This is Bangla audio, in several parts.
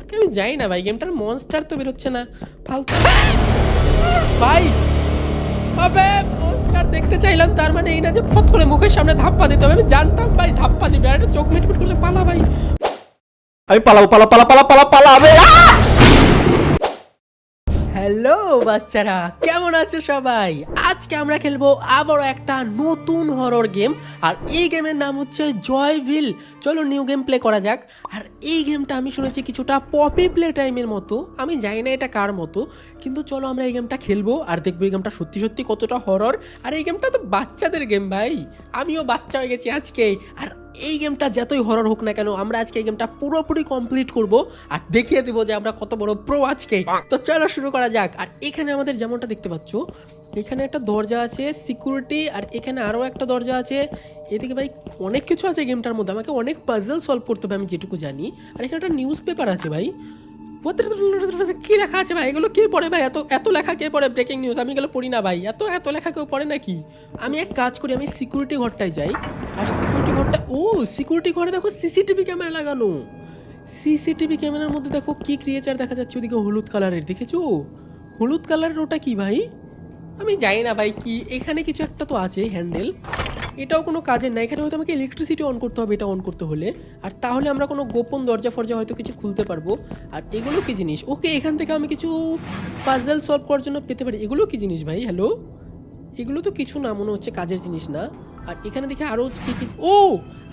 আমি যাই না ভাই, গেমটার মনস্টার তো বেরোচ্ছে না, ফালতু ভাই। আবে মনস্টার দেখতে চাইলাম, তার মানে এই না যে ফট করে মুখের সামনে ধাপ্পা দিতে হবে। আমি জানতাম ভাই ধাপ্পা দিবে, আর একটা চোখ মিটমিট করলে পালা ভাই। আমি পালাবো, পালা পালা পালা পালা পালাবে। হ্যালো বাচ্চারা, কেমন আছো সবাই? আজকে আমরা খেলবো আবারও একটা নতুন হরর গেম, আর এই গেমের নাম হচ্ছে জয়ভিল। চলো নিউ গেম প্লে করা যাক। আর এই গেমটা আমি শুনেছি কিছুটা পপি প্লে টাইমের মতো, আমি জানি না এটা কার মতো, কিন্তু চলো আমরা এই গেমটা খেলবো আর দেখবো এই গেমটা সত্যি সত্যি কতটা হরর। আর এই গেমটা তো বাচ্চাদের গেম ভাই, আমিও বাচ্চা হয়ে গেছি আজকে। আর এই গেমটা যতই হরর হোক না কেন, আমরা আজকে এই গেমটা পুরোপুরি কমপ্লিট করব আর দেখিয়ে দেবো যে আমরা কত বড় প্রো আজকে। তো চলো শুরু করা যাক। আর এখানে আমাদের যেমনটা দেখতে পাচ্ছ, এখানে একটা দরজা আছে সিকিউরিটি, আর এখানে আরও একটা দরজা আছে। এদিকে ভাই অনেক কিছু আছে গেমটার মধ্যে, আমাকে অনেক পাজল সলভ করতে হবে আমি যেটুকু জানি। আর এখানে একটা নিউজ পেপার আছে ভাই, কি লেখা আছে ভাই? এগুলো কে পড়ে ভাই? এত এত লেখা কে পড়ে? ব্রেকিং নিউজ আমি এগুলো পড়ি না ভাই, এত এত লেখা কেউ পড়ে নাকি? আমি এক কাজ করি, আমি সিকিউরিটি ঘরটায় যাই। আর সিকিউরিটি ঘরটা, ও সিকিউরিটি ঘরে দেখো সিসিটিভি ক্যামেরা লাগানো। সিসিটিভি ক্যামেরার মধ্যে দেখো কি ক্রিয়েচার দেখা যাচ্ছে ওদিকে, হলুদ কালারের, দেখেছো? হলুদ কালারের ওটা কি ভাই? আমি জানি না ভাই কি। এখানে কিছু একটা তো আছে হ্যান্ডেল, এটাও কোনো কাজের না। এখানে হয়তো আমাকে ইলেকট্রিসিটি অন করতে হবে এটা অন করতে হলে, আর তাহলে আমরা কোনো গোপন দরজা ফরজা হয়তো কিছু খুলতে পারবো। আর এগুলো কি জিনিস? ওকে, এখান থেকে আমি কিছু পাজল সলভ করার জন্য পেতে পারি। এগুলো কি জিনিস ভাই? হ্যালো, এগুলো তো কিছু না, মনে হচ্ছে কাজের জিনিস না। আর এখানে দেখি আরও কি কি, ও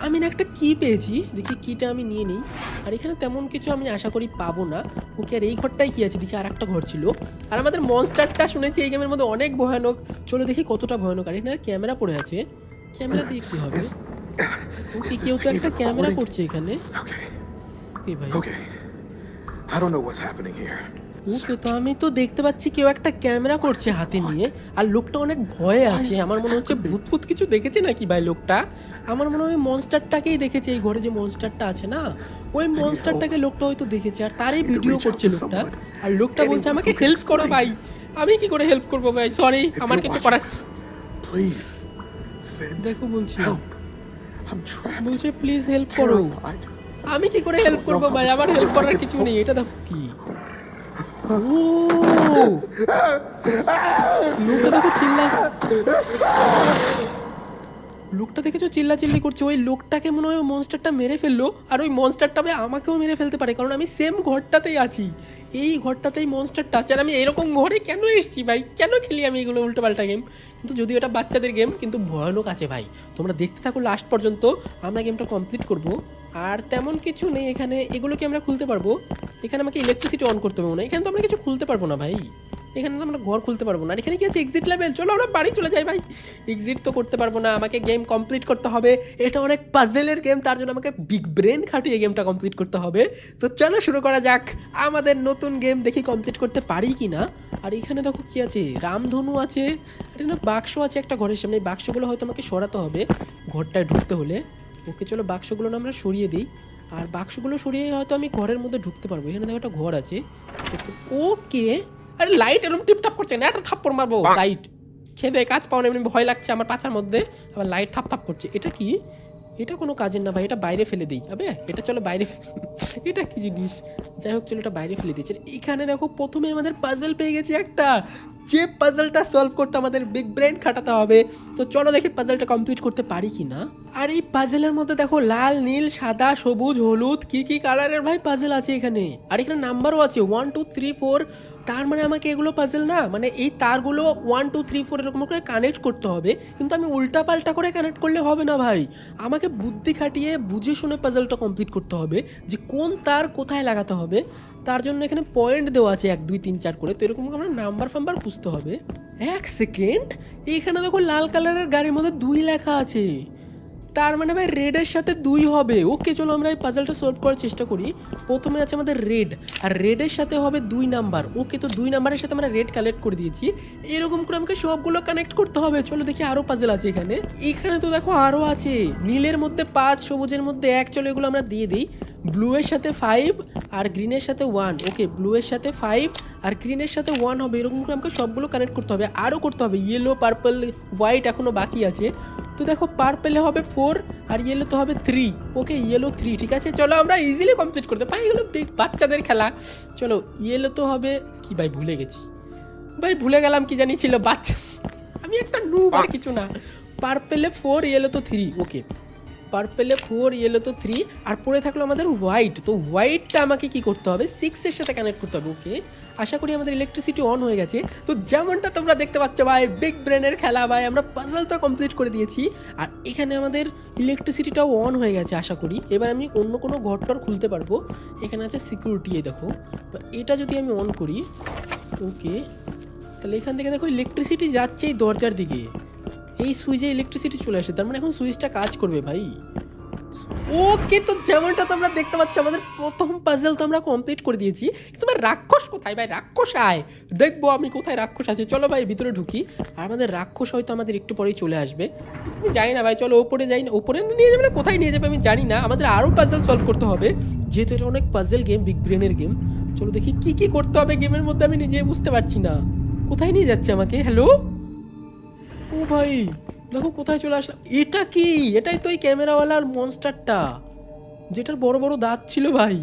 আমি না একটা কি পেয়েছি, দেখি কিটা আমি নিয়ে নিই। আর এখানে তেমন কিছু আমি আশা করি পাবো না। ওকে, আর এই ঘরটাই কি আছে দেখি, আর একটা ঘর ছিল। আর আমাদের মনস্টারটা শুনেছি এই গেমের মধ্যে অনেক ভয়ানক, চলো দেখি কতটা ভয়ানক। আর এখানে ক্যামেরা পড়ে আছে, ক্যামেরা দিয়ে কি হবে? ওকে, কেউ তো একটা ক্যামেরা করছে এখানে। ওকে ভাই, Okay. I don't know what's happening here. ওকে, তো আমি তো দেখতে পাচ্ছি কেউ একটা ক্যামেরা করছে হাতে নিয়ে, আর লোকটা অনেক ভয়ে আছে। আমার মনে হচ্ছে ভূত ভূত কিছু দেখেছে নাকি ভাই লোকটা। আমার মনে হয় মনস্টারটাকেই দেখেছে, এই ঘরে যে মনস্টারটা আছে না, ওই মনস্টারটাকে লোকটা হয়তো দেখেছে, আর তারই ভিডিও করছে লোকটা। আর লোকটা বলছে আমাকে হেল্প করো ভাই। আমি কি করে হেল্প করবো ভাই? সরি, If আমার you're কিছু watching করার, this, please send দেখো বলছি, help. I'm trapped. বলছে প্লিজ হেল্প করো। Terrified. আমি কি করে হেল্প করবো ভাই? আমার হেল্প করার কিছু নেই। এটা দেখো কি, ও লোকটা দেখো চিল্লা, লোকটা দেখেছো চিল্লাচিল্লি করছে। ওই লোকটাকে মনে হয় মনস্টারটা মেরে ফেললো, আর ওই মনস্টারটা ভাই আমাকেও মেরে ফেলতে পারে, কারণ আমি সেম ঘরটাতেই আছি। এই ঘরটাতেই মনস্টারটা আছে, আর আমি এরকম ঘরে কেন এসেছি ভাই? কেন খেলি আমি এগুলো উল্টোপাল্টা গেম? কিন্তু যদিও এটা বাচ্চাদের গেম, কিন্তু ভয়ানক আছে ভাই। তোমরা দেখতে থাকো লাস্ট পর্যন্ত, আমরা গেমটা কমপ্লিট করব। আর তেমন কিছু নেই এখানে, এগুলোকে আমরা খুলতে পারবো। এখানে আমাকে ইলেকট্রিসিটি অন করতে হবে না, এখানে তো আমরা কিছু খুলতে পারবো না ভাই। এখানে তো আমরা ঘর খুলতে পারবো না। আর এখানে কি আছে? এক্সিট লেভেল, চলো আমরা বাড়ি চলে যাই ভাই। এক্সিট তো করতে পারবো না, আমাকে গেম কমপ্লিট করতে হবে। এটা অনেক পাজেলের গেম, তার জন্য আমাকে বিগ ব্রেন খাটিয়ে গেমটা কমপ্লিট করতে হবে। তো চলো শুরু করা যাক আমাদের নতুন গেম, দেখি কমপ্লিট করতে পারি কি না। আর এখানে দেখো কি আছে, রামধনু আছে, আর এখানে বাক্স আছে একটা ঘরের সামনে। এই বাক্সগুলো হয়তো আমাকে সরাতে হবে ঘরটায় ঢুকতে হলে। ওকে চলো বাক্সগুলো না আমরা সরিয়ে দিই, আর বাক্সগুলো সরিয়ে হয়তো আমি ঘরের মধ্যে ঢুকতে পারবো। এখানে দেখো একটা ঘর আছে। ওকে, আরে লাইট এরকম টিপটাপ করছে না, একটা থাপ্পড় মারবো। লাইট খেয়ে কাজ পাও না, এমনি ভয় লাগছে আমার পাছার মধ্যে, আবার লাইট থাপ থাপ করছে। এটা কি? এটা কোনো কাজের না ভাই, এটা বাইরে ফেলে দিই। আবে এটা চলো বাইরে এটা কি জিনিস? যাই হোক চলো এটা বাইরে ফেলে দিচ্ছি। এখানে দেখো প্রথমে আমাদের পাজল পেয়ে গেছি একটা, যে পাজলটা সলভ করতে আমাদের বিগ ব্রেন খাটাতে হবে। তো চলো দেখি পাজলটা কমপ্লিট করতে পারি কি না। আর এই পাজলের মধ্যে দেখো লাল, নীল, সাদা, সবুজ, হলুদ, কি কি কালারের ভাই পাজল আছে এখানে। আর এখানে নাম্বারও আছে 1 2 3 4। তার মানে আমাকে এগুলো পাজল না, মানে এই তারগুলো 1 2 3 4 এরকম করে কানেক্ট করতে হবে। কিন্তু আমি উল্টা পাল্টা করে কানেক্ট করলে হবে না ভাই, আমাকে বুদ্ধি খাটিয়ে বুঝে শুনে পাজলটা কমপ্লিট করতে হবে, যে কোন তার কোথায় লাগাতে হবে। তার জন্য এখানে পয়েন্ট দেওয়া আছে 1 2 3 4 করে। তো এরকম আমরা নাম্বার ফাম্বার খুঁজতে হবে। এক সেকেন্ড, এখানে দেখো লাল কালারের গাড়ির মধ্যে 2 লেখা আছে, তার মানে ভাই রেডের সাথে 2 হবে। ওকে চলো আমরা এই পাজলটা সলভ করার চেষ্টা করি। প্রথমে আছে আমাদের রেড, আর রেডের সাথে হবে 2 নাম্বার। ওকে, তো 2 নাম্বারের সাথে আমরা রেড কালেক্ট করে দিয়েছি। এরকম করে আমাকে সবগুলো কানেক্ট করতে হবে। চলো দেখি আরও পাজল আছে এখানে। এখানে তো দেখো আরও আছে, নীলের মধ্যে 5, সবুজের মধ্যে 1। চলো এগুলো আমরা দিয়ে দিই। ব্লু এর সাথে 5, আর গ্রিনের সাথে 1, ওকে ব্লু এর সাথে 5 আর গ্রিনের সাথে 1 হবে, এরকম করে আমাকে সবগুলো কানেক্ট করতে হবে। আরও করতে হবে, ইয়েলো পার্পল হোয়াইট এখনও বাকি আছে। তো দেখো পার্পেলে হবে 4 আর ইয়েলো তো হবে 3, ওকে ইয়েলো 3, ঠিক আছে চলো আমরা ইজিলি কমপ্লিট করতে পারি, এগুলো বিগ বাচ্চাদের খেলা। চলো ইয়েলো তো হবে কি ভাই, ভুলে গেছি ভাই, ভুলে গেলাম কি জানি ছিল বাচ্চা, আমি একটা নুব আর কিছু না। পার্পেলে 4 ইয়েলো তো 3, ওকে পার্পেলে 4 ইয়েলো তো 3 আর পড়ে থাকলো আমাদের হোয়াইট। তো হোয়াইটটা আমাকে কি করতে হবে, 6 এর সাথে কানেক্ট করতে হবে। ওকে আশা করি আমাদের ইলেকট্রিসিটি অন হয়ে গেছে। তো যেমনটা তোমরা দেখতে পাচ্ছ ভাই, বিগ ব্রেনের খেলা ভাই, আমরা পাজলটা কমপ্লিট করে দিয়েছি আর এখানে আমাদের ইলেকট্রিসিটিটাও অন হয়ে গেছে আশা করি। এবার আমি অন্য কোনো ঘরটর খুলতে পারবো। এখানে আছে সিকিউরিটি, এই দেখো এটা যদি আমি অন করি, ওকে তাহলে এখান থেকে দেখো ইলেকট্রিসিটি যাচ্ছে এই দরজার দিকে, এই সুইচে ইলেকট্রিসিটি চলে আসে, তার মানে এখন সুইচটা কাজ করবে ভাই। ওকে তো যেমনটা তোমরা দেখতে পাচ্ছ আমাদের প্রথম পাজল তো আমরা কমপ্লিট করে দিয়েছি। তোমার রাক্ষস কোথায় ভাই, রাক্ষস আয়, দেখবো আমি কোথায় রাক্ষস আছে। চলো ভাই ভিতরে ঢুকি, আর আমাদের রাক্ষস হয়তো আমাদের একটু পরেই চলে আসবে। আমি জানি না ভাই, চলো ওপরে যাই না, ওপরে নিয়ে যাবে না কোথায় নিয়ে যাবে আমি জানি না, আমাদের আরও পাজল সলভ করতে হবে যেহেতু এটা অনেক পাজল গেম, বিগ ব্রেনের গেম। চলো দেখি কি কি করতে হবে গেমের মধ্যে, আমি নিজে বুঝতে পারছি না কোথায় নিয়ে যাচ্ছে আমাকে। হ্যালো ও ভাই দেখো কোথায় চলে আসলাম, এটা কি, এটাই তো ওই ক্যামেরাওয়ালার মনস্টারটা যেটার বড় বড় দাঁত ছিল ভাই।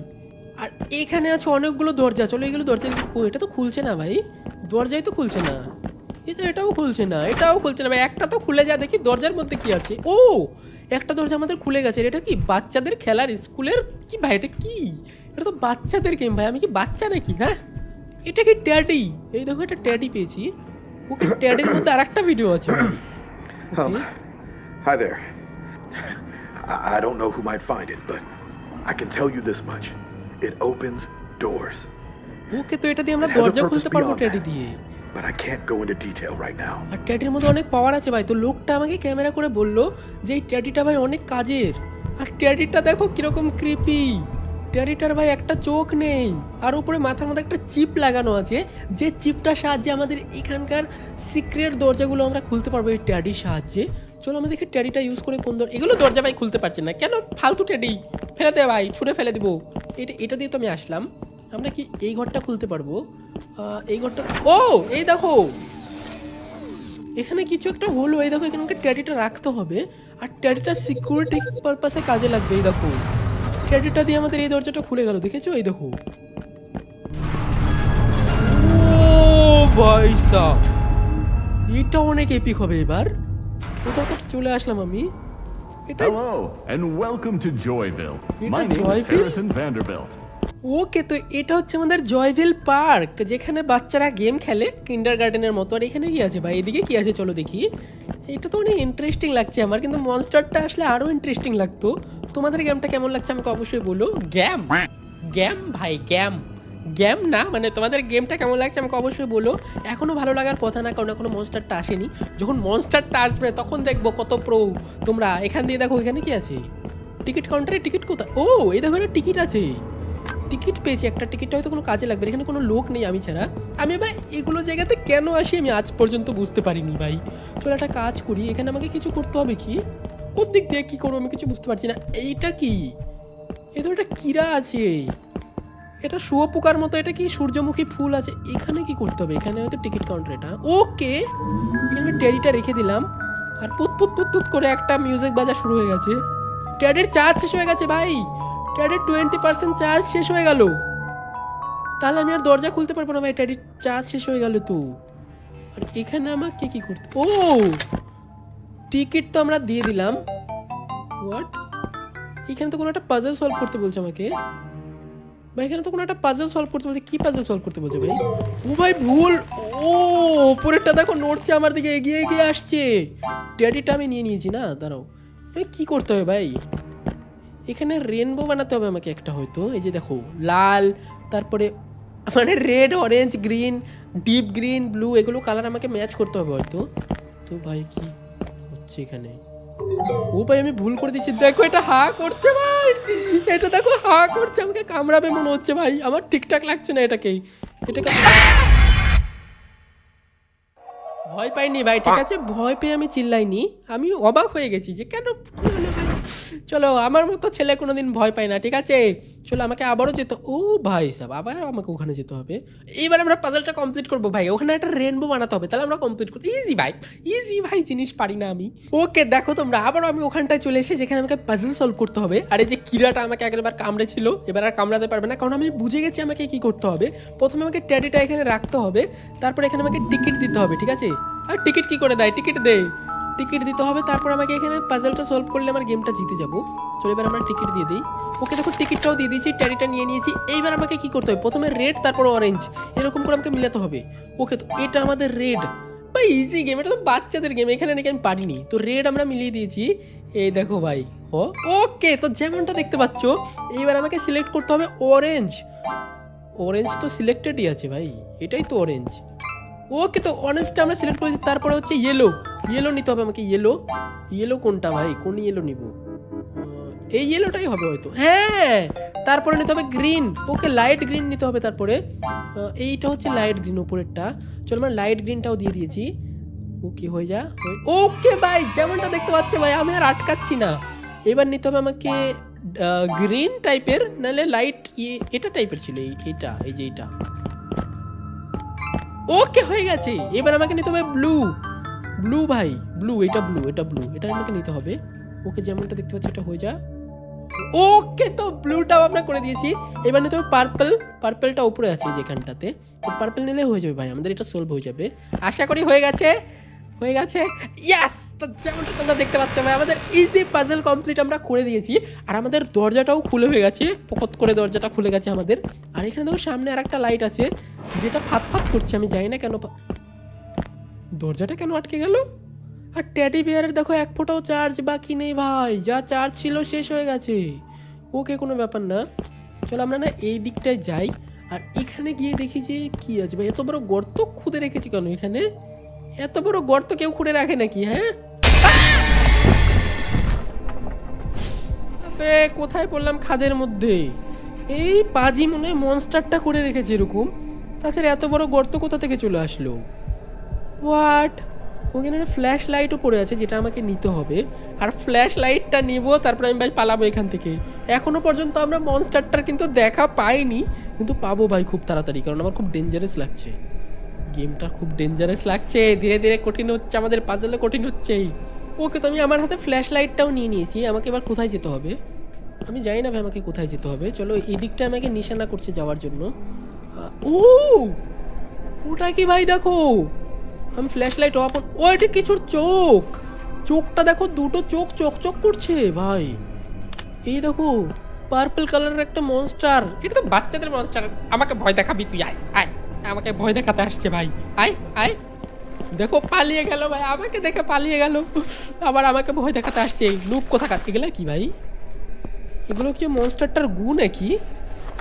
আর এখানে আছে অনেকগুলো দরজা, চলো এগুলো দরজা, ও এটা তো খুলছে না ভাই, দরজাই তো খুলছে না, এটাও খুলছে না, এটাও খুলছে না ভাই, একটা তো খুলে যা দেখি দরজার মধ্যে কি আছে। ও একটা দরজা আমাদের খুলে গেছে, এটা কি বাচ্চাদের খেলার স্কুলের কি ভাই, এটা কি, এটা তো বাচ্চাদের গেম ভাই, আমি কি বাচ্চা নাকি, হ্যাঁ এটা কি ট্যাডি, এই দেখো এটা ট্যাডি পেয়েছি। ওকে ট্যাডির মধ্যে আর একটা ভিডিও আছে ভাই। Hi there. I don't know who might find it, but I can tell you this much. It opens doors. ওকে তো এটা দিয়ে আমরা দরজা খুলতে পারবো ট্যাডি দিয়ে, But I can't go into detail right now. আর ট্যাডির মধ্যে অনেক পাওয়ার আছে ভাই। তো লোকটা আমাকে ক্যামেরা করে বললো যে এই ট্যাডিটা ভাই অনেক কাজের, আর ট্যাডিটা দেখো কিরকম ক্রিপি, ট্যাডিটার ভাই একটা চোখ নেই আর উপরে মাথার মধ্যে একটা চিপ লাগানো আছে, যে চিপটার সাহায্যে আমাদের এখানকার সিক্রেট দরজাগুলো আমরা খুলতে পারবো এই ট্যাডির সাহায্যে। চলো আমরা দেখি ট্যাডিটা ইউজ করে কোন এগুলো দরজা ভাই খুলতে পারছি না কেন, ফালতু ট্যাডি, ফেলে দে ভাই, ছুঁড়ে ফেলে দিব। এটা দিয়ে তো আমি আসলাম, আমরা কি এই ঘরটা খুলতে পারবো, এই ঘরটা, ও এই দেখো এখানে কিছু একটা হলো, এই দেখো এখানে ট্যাডিটা রাখতে হবে আর ট্যাডিটা সিকিউরিটি পারপাসে কাজে লাগবে। এই দেখো ট্যাডিটা দিয়ে আমাদের এই দরজাটা খুলে গেল, দেখেছো এই দেখো। ও ভাই সাব, এটা অনেক এপিক হবে এবার। কোথাও তো চলে আসলাম আমি, এটা Hello and welcome to Joyville. My It's name is Joyville? Harrison Vanderbilt. ওকে তো এটা হচ্ছে আমাদের জয়ভিল পার্ক, যেখানে বাচ্চারা গেম খেলে কিন্ডার গার্ডেনের মতো। আর এখানে কি আছে ভাই, এদিকে কি আছে চলো দেখি। এটা তো অনেক ইন্টারেস্টিং লাগছে আমার, কিন্তু মনস্টারটা আসলে আরও ইন্টারেস্টিং লাগতো। তোমাদের গেমটা কেমন লাগছে আমাকে অবশ্যই বলো। গেম গেম ভাই, গেম না মানে তোমাদের গেমটা কেমন লাগছে আমাকে অবশ্যই বলো। এখনও ভালো লাগার কথা না, কারণ এখনও মনস্টারটা আসেনি, যখন মনস্টারটা আসবে তখন দেখবো কত প্রো তোমরা। এখান দিয়ে দেখো এখানে কি আছে, টিকিট কাউন্টারে টিকিট কোথায়, ও এই দেখো একটা টিকিট আছে, টিকিট পেয়েছি একটা, টিকিটটা হয়তো কোনো কাজে লাগবে, এখানে কোনো লোক নেই আমি ছাড়া। আমি ভাই এগুলো জায়গাতে কেন আসি আমি আজ পর্যন্ত বুঝতে পারিনি ভাই। চলো একটা কাজ করি, এখানে আমাকে কিছু করতে হবে, কি কোন দিক দিয়ে কী করবো আমি কিছু বুঝতে পারছি না। এইটা কি, এ তো একটা কীরা আছে, এটা শুয়োপোকার মতো, এটা কি সূর্যমুখী ফুল আছে, এখানে কি করতে হবে, এখানে হয়তো টিকিট কাউন্টার, এটা ওকে। এখানে আমি ট্যাডিটা রেখে দিলাম আর পুত পুত পুত পুত করে একটা মিউজিক বাজা শুরু হয়ে গেছে। ট্যাডির চার্জ শেষ হয়ে গেছে ভাই, ট্যাডির 20% চার্জ শেষ হয়ে গেল, তাহলে আমি আর দরজা খুলতে পারবো না ভাই, ট্যাডির চার্জ শেষ হয়ে গেল তো। আর এখানে আমাকে কি করতে, ও টিকিট তো আমরা দিয়ে দিলাম, হোয়াট, এখানে তো কোনো একটা পাজল সলভ করতে বলছে আমাকে ভাই, এখানে তো কোনো একটা পাজল সলভ করতে বলছে, কি পাজল সলভ করতে বলছে ভাই। ও ভাই ভুল, ও উপরেরটা দেখো নড়ছে আমার দিকে, এগিয়ে এগিয়ে আসছে। ট্যাডিটা আমি নিয়ে নিয়েছি না, দাঁড়াও আমি কি করতে হবে ভাই, এখানে রেনবো বানাতে হবে আমাকে একটা হয়তো, এই যে দেখো লাল, তারপরে মানে red, orange, green, deep green, blue, এগুলো কালার আমাকে ম্যাচ করতে হবে হয়তো। তো ভাই কি হচ্ছে এখানে, ও ভাই আমি ভুল করে দিচ্ছি, দেখো এটা হা করছে ভাই, এটা দেখো হা করছে, আমাকে কামড়াবে মনে হচ্ছে ভাই, আমার ঠিকঠাক লাগছে না এটাকেই, এটাকে ভয় পাইনি ভাই, ঠিক আছে ভয় পেয়ে আমি চিল্লাইনি, আমি অবাক হয়ে গেছি যে কেন কি হলো ভাই। চলো, আমার মতো ছেলে কোনোদিন ভয় পায় না, ঠিক আছে? চলো, আমাকে আবারও যেতে, ও ভাই সাহেব, আবার আমাকে ওখানে যেতে হবে। এইবার আমরা পাজলটা কমপ্লিট করবো ভাই, ওখানে একটা রেনবো বানাতে হবে, তাহলে আমরা কমপ্লিট করতে ইজি ভাই, জিনিস পারি না আমি। ওকে দেখো তোমরা, আবারও আমি ওখানটায় চলে এসে যেখানে আমাকে পাজল সলভ করতে হবে। আর এই যে কিরাটা আমাকে একবার কামড়েছিল, এবার আর কামড়াতে পারবে না, কারণ আমি বুঝে গেছি আমাকে কি করতে হবে। প্রথমে আমাকে ট্যাডিটা এখানে রাখতে হবে, তারপর এখানে আমাকে টিকিট দিতে হবে, ঠিক আছে? আর টিকিট কি করে দেয়? টিকিট দিতে হবে, তারপর আমাকে এখানে পাজলটা সলভ করলে আমার গেমটা জিতে যাবো। চলো এবার আমরা টিকিট দিয়ে দিই। ওকে দেখো, টিকিটটাও দিয়ে দিয়েছি, ট্যাডিটা নিয়ে নিয়েছি। এইবার আমাকে কি করতে হবে? প্রথমে রেড, তারপর অরেঞ্জ, এরকম করে আমাকে মিলাতে হবে। ওকে, তো এটা আমাদের রেড ভাই, ইজি গেম, এটা তো বাচ্চাদের গেম, এখানে নাকি আমি পারিনি। তো রেড আমরা মিলিয়ে দিয়েছি, এই দেখো ভাই। ওকে, তো যেমনটা দেখতে পাচ্ছ, এইবার আমাকে সিলেক্ট করতে হবে অরেঞ্জ। অরেঞ্জ তো সিলেক্টেডই আছে ভাই, এটাই তো অরেঞ্জ। ওকে, তো অরেঞ্জটা আমরা সিলেক্ট করেছি, তারপরে হচ্ছে ইয়েলো নিতে হবে আমাকে। ইয়েলো কোনটা ভাই? কোন ইয়েলো নিব? এই ইয়েলোটাই হবে হয়তো, হ্যাঁ। তারপরে নিতে হবে গ্রিন। ওকে, লাইট গ্রিন নিতে হবে। তারপরে এইটা হচ্ছে লাইট গ্রিন, উপরেরটা। চলো, আমরা লাইট গ্রিনটাও দিয়ে দিয়েছি। ওকে, হয়ে যা। ওকে ভাই, যেমনটা দেখতে পাচ্ছ ভাই, আমি আর আটকাচ্ছি না। এবার নিতে হবে আমাকে গ্রিন টাইপের, নাহলে লাইট এটা টাইপের ছিল, এইটা, এই যে এইটা। ওকে, হয়ে গেছে। এবার আমাকে নিতে হবে ব্লু ভাই, এটা আমাকে নিতে হবে। ওকে, যেমনটা দেখতে পাচ্ছি এটা হয়ে যা। ওকে, তো ব্লুটাও আমরা করে দিয়েছি। এবার নিতে হবে পার্পলটা উপরে আছে যেখানটাতে, তো পার্পল নিলে হয়ে যাবে ভাই, আমাদের এটা সলভ হয়ে যাবে আশা করি। হয়ে গেছে। ইয়েস! তো যেমনটা তোমরা দেখতে পাচ্ছ ভাই, আমাদের ইজি পাজল কমপ্লিট আমরা করে দিয়েছি। আর আমাদের দরজাটাও খুলে হয়ে গেছে, পকত করে দরজাটা খুলে গেছে আমাদের। আর এখানে দেখো সামনে আর একটা লাইট আছে, যেটা ফাত করছে, আমি জানি না কেন। দরজাটা কেন আটকে গেল? আর টেডি বিয়ারের দেখো এক ফোঁটাও চার্জ বাকি নেই ভাই, যা চার্জ ছিল শেষ হয়ে গেছে। ওকে, কোনো ব্যাপার না। চলো আমরা না এই দিকটায় যাই, আর এখানে গিয়ে দেখি যে কি আছে ভাই। এত বড় গর্ত খুঁড়ে রেখেছি কেন এখানে? এত বড় গর্ত কেউ খুঁড়ে রাখে নাকি? হ্যাঁ, কোথায় পড়লাম? খাদের মধ্যে। এই পাজি মনে হয় মনস্টারটা করে রেখেছে এরকম। তাছাড়া এত বড় গর্ত কোথা থেকে চলে আসলো? হোয়াট? ওখানে একটা ফ্ল্যাশ লাইটও পড়ে আছে, যেটা আমাকে নিতে হবে। আর ফ্ল্যাশ লাইটটা নিব, তারপরে আমি ভাই পালাবো এখান থেকে। এখনো পর্যন্ত আমরা মনস্টারটার কিন্তু দেখা পাইনি, কিন্তু পাবো ভাই খুব তাড়াতাড়ি, কারণ আমার খুব ডেঞ্জারাস লাগছে। গেমটা খুব ডেঞ্জারাস লাগছে, ধীরে ধীরে কঠিন হচ্ছে, আমাদের পাজলে কঠিন হচ্ছে। ওকে, তো আমি আমার হাতে ফ্ল্যাশ লাইটটাও নিয়ে নিয়েছি। আমাকে এবার কোথায় যেতে হবে? আমি জানি না ভাই আমাকে কোথায় যেতে হবে। চলো, এই দিকটা আমাকে নিশানা করছে যাওয়ার জন্য। ওটা কি ভাই? দেখো, আমি ফ্ল্যাশ লাইট অফ। ও, এটা কিছুর চোখটা দেখো, দুটো চোখ চকচক করছে ভাই। এই দেখো, পার্পল কালারের একটা মনস্টার। এটা তো বাচ্চাদের মনস্টার, আমাকে ভয় দেখাবি তুই? আয়, আমাকে ভয় দেখাতে আসছে ভাই। আয়, দেখো পালিয়ে গেল ভাই, আমাকে দেখে পালিয়ে গেল, আবার আমাকে ভয় দেখাতে আসছে। লুক কোথা কাটতে গেলে কি ভাই? এগুলো কি মনস্টারটার গু নাকি?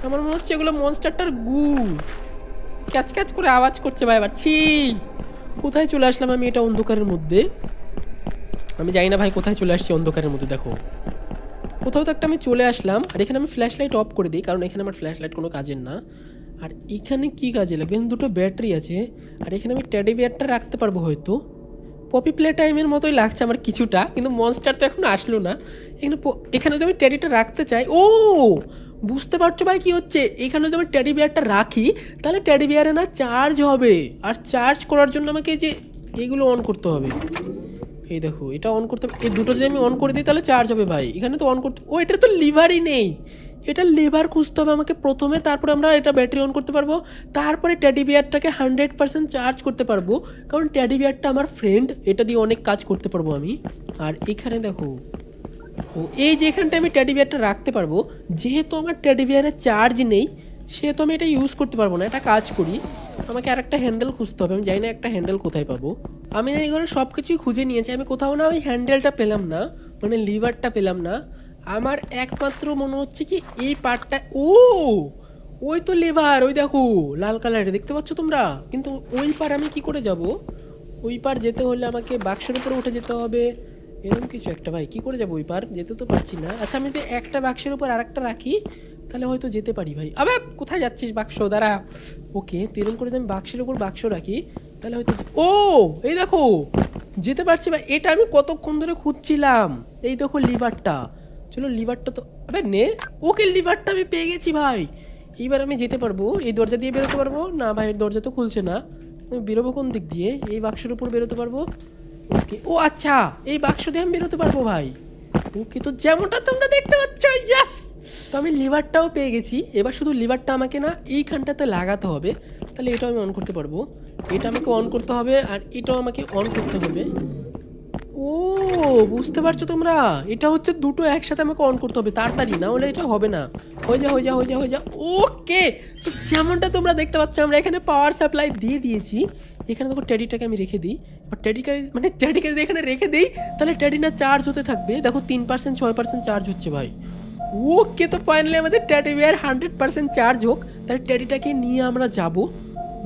আমার মনে হচ্ছে এগুলো মনস্টারটার গু। ক্যাচ করে আওয়াজ করছে ভাই। আবার ছি, কোথায় চলে আসলাম আমি এটা অন্ধকারের মধ্যে? আমি জানি না ভাই কোথায় চলে আসছি অন্ধকারের মধ্যে। দেখো, কোথাও তো একটা আমি চলে আসলাম। আর এখানে আমি ফ্ল্যাশ লাইট অফ করে দিই, কারণ এখানে আমার ফ্ল্যাশ লাইট কোনো কাজের না। আর এখানে কি কাজে লাগবে? দুটো ব্যাটারি আছে। আর এখানে আমি টেডি বিয়ারটা রাখতে পারবো হয়তো। পপি প্লে টাইমের মতোই লাগছে আমার কিছুটা, কিন্তু মনস্টার তো এখনো আসলো না। এখানে যদি আমি টেডিটা রাখতে চাই, ও বুঝতে পারছো ভাই কি হচ্ছে? এখানে যদি আমি টেডি বিয়ারটা রাখি, তাহলে টেডি বিয়ারে না চার্জ হবে। আর চার্জ করার জন্য আমাকে যে এগুলো অন করতে হবে। এই দেখো, এটা অন করতে হবে। এই দুটো যদি আমি অন করে দিই তাহলে চার্জ হবে ভাই। এখানে তো অন করতে, এটা তো লিভারই নেই। এটা লিভার খুঁজতে হবে আমাকে প্রথমে, তারপরে আমরা এটা ব্যাটারি অন করতে পারবো। তারপরে টেডি বিয়ারটাকে 100% চার্জ করতে পারবো, কারণ টেডি বিয়ারটা আমার ফ্রেন্ড, এটা দিয়ে অনেক কাজ করতে পারবো আমি। আর এখানে দেখো, এই যে এখানটা আমি টেডি বিয়ারটা রাখতে পারবো। যেহেতু আমার টেডি বিয়ারের চার্জ নেই, সেহেতু আমি এটা ইউজ করতে পারবো না। এটা কাজ করি, আমাকে আর একটা হ্যান্ডেল খুঁজতে হবে। আমি জানি না একটা হ্যান্ডেল কোথায় পাবো। আমি এই ঘরে সব কিছুই খুঁজে নিয়েছি, আমি কোথাও না ওই হ্যান্ডেলটা পেলাম না, মানে লিভারটা পেলাম না। আমার একমাত্র মনে হচ্ছে কি এই পার্টটা। ওই তো লিভার, ওই দেখো লাল কালারের, দেখতে পাচ্ছ তোমরা? কিন্তু ওই পার আমি কি করে যাব? ওই পার যেতে হলে আমাকে বাক্সের উপরে উঠে যেতে হবে, এরকম কিছু একটা। ভাই কি করে যাবো ওই পার? যেতে তো পারছি না। আচ্ছা, আমি যদি একটা বাক্সের উপর আর একটা রাখি, তাহলে হয়তো যেতে পারি ভাই। আবে কোথায় যাচ্ছিস বাক্স? দাঁড়া। ওকে, তো এরকম করে আমি বাক্সের উপর বাক্স রাখি, তাহলে হয়তো এই দেখো যেতে পারছি ভাই। এটা আমি কতক্ষণ ধরে খুঁজছিলাম। এই দেখো লিভারটা। চলো লিভারটা তো আবে নে। ওকে লিভারটা আমি পেয়ে গেছি ভাই। এইবার আমি যেতে পারবো, এই দরজা দিয়ে বেরোতে পারবো না ভাই, দরজা তো খুলছে না। আমি বেরোবো কোন দিক দিয়ে? এই বাক্সের উপর বেরোতে পারবো। ওকে, ও আচ্ছা এই বাক্স দিয়ে আমি বেরোতে পারবো ভাই। ওকে, তো যেমনটা তোমরা দেখতে পাচ্ছ, ইয়েস। তো আমি লিভারটাও পেয়ে গেছি। এবার শুধু লিভারটা আমাকে না এইখানটাতে লাগাতে হবে, তাহলে এটাও আমি অন করতে পারবো। এটা আমাকে অন করতে হবে আর এটাও আমাকে অন করতে হবে। ও বুঝতে পারছো তোমরা, এটা হচ্ছে দুটো একসাথে আমাকে অন করতে হবে তাড়াতাড়ি, না হলে এটা হবে না। হয়ে যা হয়ে যা হয়ে যা হয়ে যা। ওকে, তো যেমনটা তোমরা দেখতে পাচ্ছ আমরা এখানে পাওয়ার সাপ্লাই দিয়ে দিয়েছি। এখানে দেখো টেডিটাকে আমি রেখে দিই, এবার টেডিকে যদি এখানে রেখে দিই তাহলে টেডি না চার্জ হতে থাকবে। দেখো 3% 6% চার্জ হচ্ছে ভাই। ওকে, তো ফাইনালি আমাদের টেডি বিয়ার 100% চার্জ হোক, তাহলে টেডিটাকে নিয়ে আমরা যাবো।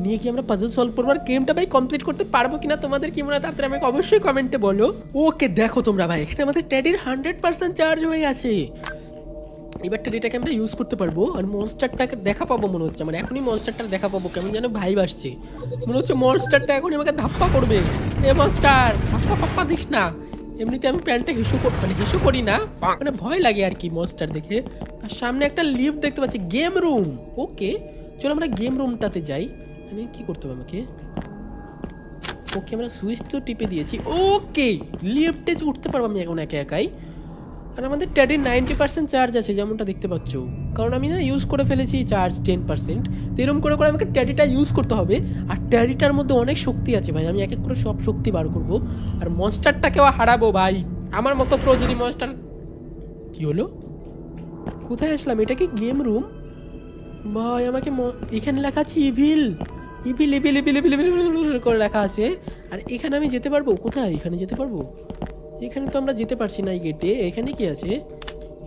নিয়ে কি আমরা পাজল সলভ করবো আর গেমটা ভাই কমপ্লিট করতে পারবো কিনা তোমাদের কি মনে হয় তাড়াতাড়ি আমাকে অবশ্যই কমেন্টে বলো। ওকে দেখো তোমরা ভাই, এখানে আমাদের টেডির 100% চার্জ হয়ে গেছে। এবার টেডিটাকে আমরা ইউজ করতে পারবো আর মনস্টারটাকে দেখা পাবো মনে হচ্ছে আমার। এখনই মনস্টারটা দেখা পাবো, কেমন যেন ভাইব আসছে। মনে হচ্ছে মনস্টারটা এখনই আমাকে ধাপ্পা করবে। এ মনস্টার ধাপ্পা ফাপ্পা দিস না। এমনিতে আমি প্যান্টটা হিসু করি না, মানে ভয় লাগে আর কি মনস্টার দেখে। আর সামনে একটা লিফট দেখতে পাচ্ছি, গেম রুম। ওকে চলো আমরা গেম রুমটাতে যাই। মানে কি করতে হবে আমাকে? ওকে আমরা সুইচ তো টিপে দিয়েছি। ওকে লিফটে উঠতে পারবো আমি এখন একা একাই। আর আমাদের ট্যাডির 90% চার্জ আছে যেমনটা দেখতে পাচ্ছ, কারণ আমি না ইউজ করে ফেলেছি চার্জ 10%। তো এরকম করে করে আমাকে ট্যাডিটা ইউজ করতে হবে। আর ট্যাডিটার মধ্যে অনেক শক্তি আছে ভাই, আমি এক এক করে সব শক্তি বার করবো আর মনস্টারটাকেও হারাবো ভাই। আমার মতো প্রো যদি মনস্টার। কি হলো? কোথায় আসলাম? এটা কি গেম রুম ভাই? আমাকে এখানে লেখা আছে evil evil evil evil evil evil করে লেখা আছে। আর এখানে আমি যেতে পারবো? কোথায় এখানে যেতে পারবো? এখানে তো আমরা যেতে পারছি না এই গেটে। এখানে কি আছে?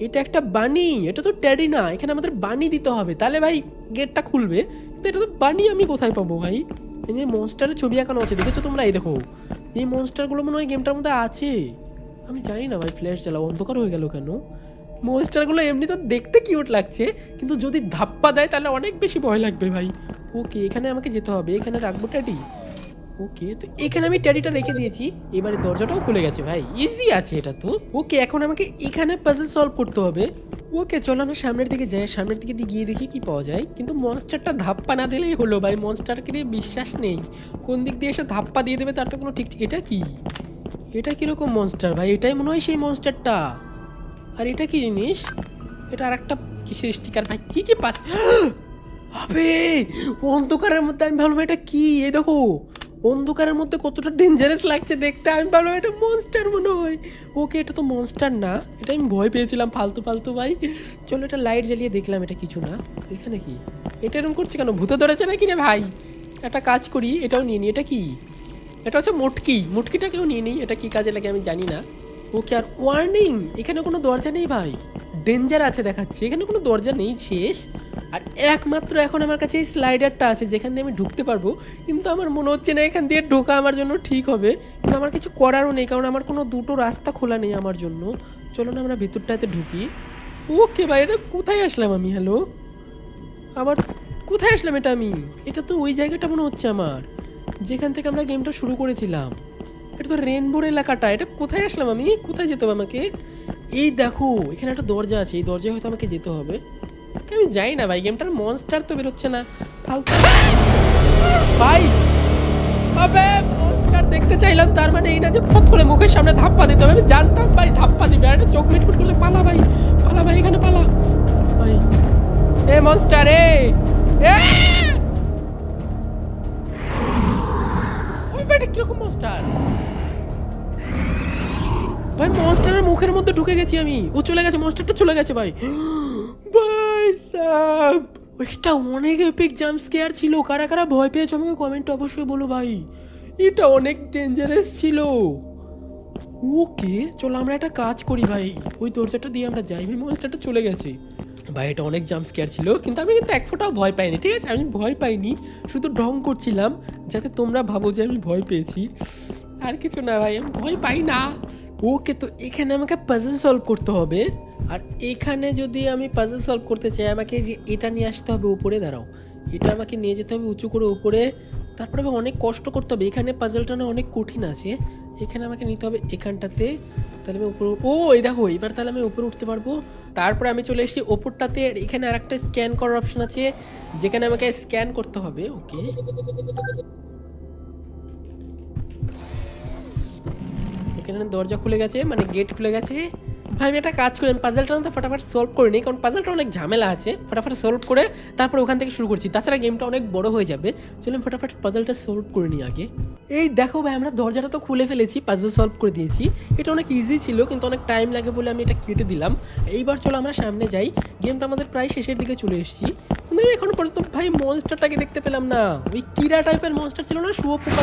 এটা একটা বানি, এটা তো ট্যাডি না। এখানে আমাদের বানি দিতে হবে তাহলে ভাই গেটটা খুলবে, কিন্তু এটা তো বানি আমি কোথায় পাবো ভাই? এই যে মনস্টারের ছবি আঁকানো আছে দেখেছো তোমরা? এই দেখো এই মনস্টারগুলো মনে হয় গেমটার মধ্যে আছে। আমি জানি না ভাই, ফ্ল্যাশ জ্বালাও, অন্ধকার হয়ে গেল কেন? মনস্টারগুলো এমনি তো দেখতে কিউট লাগছে, কিন্তু যদি ধাপ্পা দেয় তাহলে অনেক বেশি ভয় লাগবে ভাই। ওকে এখানে আমাকে যেতে হবে, এখানে রাখবো ট্যাডি। ওকে তো এখানে আমি ট্যাডিটা রেখে দিয়েছি। এবারে দরজাটাও খুলে গেছে ভাই, ইজি আছে এটা তো। ওকে এখন আমাকে এখানে পাজল সলভ করতে হবে। ওকে চলো আমরা সামনের দিকে যাই, সামনের দিকে গিয়ে দেখি কি পাওয়া যায়। কিন্তু মনস্টারটা ধাপ্পা না দিলেই হলো ভাই, মনস্টারকে দিয়ে বিশ্বাস নেই, কোন দিক দিয়ে এসে ধাপ্পা দিয়ে দেবে তার তো কোনো ঠিক। এটা কি? এটা কিরকম মনস্টার ভাই? এটাই মনে হয় সেই মনস্টারটা। আর এটা কি জিনিস? এটা আর একটা কিসের স্টিকার ভাই? কি কি পাচ্ছি? আবে অন্ধকারের মধ্যে আমি ভাবলাম এটা কি। এই দেখো অন্ধকারের মধ্যে কতটা ডেঞ্জারাস লাগছে দেখতে। আমি ভাবলাম এটা মনস্টার মনে হয়। ওকে এটা তো মনস্টার না, এটা আমি ভয় পেয়েছিলাম ফালতু ফালতু ভাই। চলো এটা লাইট জ্বালিয়ে দেখলাম এটা কিছু না। এখানে কি? এটা এরকম করছে কেন? ভূতে ধরেছে নাকি রে ভাই? একটা কাজ করি, এটাও নিয়ে নিই। এটা কি? এটা হচ্ছে মুটকি, মুটকিটাকেও নিয়ে নিই। এটা কি কাজে লাগে আমি জানি না। ওকে আর ওয়ার্নিং, এখানে কোনো দরজা নেই ভাই, ডেঞ্জার আছে দেখাচ্ছে। এখানে কোনো দরজা নেই, শেষ। আর একমাত্র এখন আমার কাছে এই স্লাইডারটা আছে যেখান দিয়ে আমি ঢুকতে পারবো, কিন্তু আমার মনে হচ্ছে না এখান দিয়ে ঢোকা আমার জন্য ঠিক হবে। কিন্তু আমার কিছু করারও নেই, কারণ আমার কোনো দুটো রাস্তা খোলা নেই আমার জন্য। চলো না আমরা ভেতরটাতে ঢুকি। ওকে ভাই এটা কোথায় আসলাম আমি? হ্যালো, আবার কোথায় আসলাম এটা আমি? এটা তো ওই জায়গাটা মনে হচ্ছে আমার, যেখান থেকে আমরা গেমটা শুরু করেছিলাম। এটা তো রেনবোর এলাকাটা। এটা কোথায় আসলাম আমি? কোথায় যেতে হবে আমাকে? এই দেখো এখানে একটা দরজা আছে, এই দরজায় হয়তো আমাকে যেতে হবে। আমি যাই না ভাই, গেমটার মনস্টার তো বেরোচ্ছে না ফালতু ভাই। আবে মনস্টার দেখতে চাইলাম, তার মানে এই না যে ফট করে মুখের সামনে ধাপ্পা দিতে হবে। আমি জানতাম ভাই ধাপ্পা দিবে। আর চোখ মিটমিট করলে পালা ভাই, পালা ভাই, এখানে পালা ভাই। এ মনস্টার এ এটা কিরকম মনস্টার ভাই? মনস্টারের মুখের মধ্যে ঢুকে গেছি আমি। ও চলে গেছে, মনস্টারটা চলে গেছে ভাই। ভাই সাব ওইটা অনেক এপিক জাম্প স্কেয়ার ছিল। কারা কারা ভয় পেয়েছো আমাকে কমেন্টে অবশ্যই বলো ভাই, এটা অনেক ডেঞ্জারাস ছিল। ওকে চলো আমরা একটা কাজ করি ভাই, ওই দরজাটা দিয়ে আমরা যাই ভাই। মনস্টারটা চলে গেছে ভাই। এটা অনেক জাম্প স্কেয়ার ছিল, কিন্তু আমি কিন্তু এক ফোঁটাও ভয় পাইনি, ঠিক আছে? আমি ভয় পাইনি, শুধু ঢং করছিলাম যাতে তোমরা ভাবো যে আমি ভয় পেয়েছি, আর কিছু না ভাই, আমি ভয় পাই না। ওকে তো এখানে আমাকে পাজল সলভ করতে হবে। আর এখানে যদি আমি পাজল সলভ করতে চাই আমাকে যে এটা নিয়ে আসতে হবে উপরে। দাঁড়াও, এটা আমাকে নিয়ে যেতে হবে উঁচু করে উপরে, তারপরে অনেক কষ্ট করতে হবে। এখানে পাজলটা না অনেক কঠিন আছে, এখানে আমাকে নিতে হবে এখানটাতে, তাহলে আমি উপরে, ও এই দেখো এবার তাহলে আমি উপরে উঠতে পারবো। তারপরে আমি চলে এসেছি ওপরটাতে, আর এখানে আর একটা স্ক্যান করার অপশন আছে যেখানে আমাকে স্ক্যান করতে হবে। ওকে, এখানে দরজা খুলে গেছে, মানে গেট খুলে গেছে। ভাই আমি একটা কাজ করি, আমি পাজলটা না ফটাফট সলভ করে নিই, কারণ পাজলটা অনেক ঝামেলা আছে। ফটাফট সলভ করে তারপর ওখান থেকে শুরু করছি, তাছাড়া গেমটা অনেক বড় হয়ে যাবে। চলুন ফটাফট পাজলটা সলভ করে নিই আগে। এই দেখো ভাই আমরা দরজাটা তো খুলে ফেলেছি, পাজল সলভ করে দিয়েছি। এটা অনেক ইজি ছিল কিন্তু অনেক টাইম লাগে বলে আমি এটা কেটে দিলাম। এইবার চলো আমরা সামনে যাই, গেমটা আমাদের প্রায় শেষের দিকে চলে এসেছি। কিন্তু আমি এখনো পর্যন্ত ভাই মনস্টারটাকে দেখতে পেলাম না। ওই কিরা টাইপের মনস্টার ছিল না, শুয়োপোকা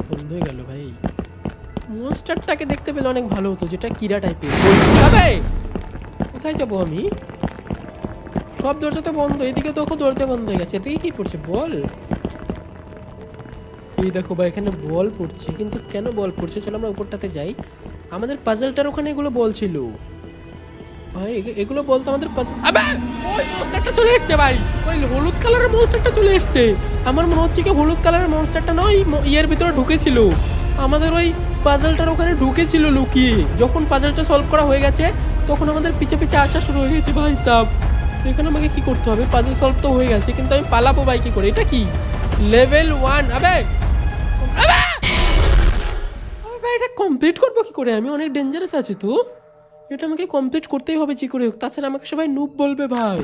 বন্ধ হয়ে গেল ভাই। মনস্টারটাকে দেখতে পেলে অনেক ভালো হতো, যেটা কিরা টাইপের। কোথায় যাবো আমি? সব দরজা তো বন্ধ, এদিকে তো দরজা বন্ধ হয়ে গেছে। এদিকে কি পড়ছে বল? এই দেখো ভাই এখানে বল পড়ছে, কিন্তু কেন বল পড়ছে? চলো আমরা উপরটাতে যাই। আমাদের পাজলটার ওখানে এগুলো বল ছিল ভাই, এগুলো বলতো আমাদের পাজল। আবে ওই মনস্টারটা চলে এসেছে ভাই, ওই হলুদ কালারের মনস্টারটা চলে এসেছে। আমার মনে হচ্ছে কি হলুদ কালারের মনস্টারটা না ওই ইয়ের ভিতরে ঢুকেছিল, আমাদের ওই পাজলটার ওখানে ঢুকেছিল লুকিয়ে। যখন পাজলটা সলভ করা হয়ে গেছে তখন আমাদের পিছে পিছে আসা শুরু হয়ে গেছে ভাই সাব। তো এখানে আমাকে কি করতে হবে? পাজল সলভ তো হয়ে গেছে, কিন্তু আমি পালাবো ভাই কি করে? এটা কি লেভেল 1? আবে ভাই এটা কমপ্লিট করবো কি করে? আমি অনেক ডেঞ্জারাস আছি তো, এটা আমাকে কমপ্লিট করতেই হবে যে করে হোক, তাছাড়া আমাকে সবাই নুব বলবে ভাই।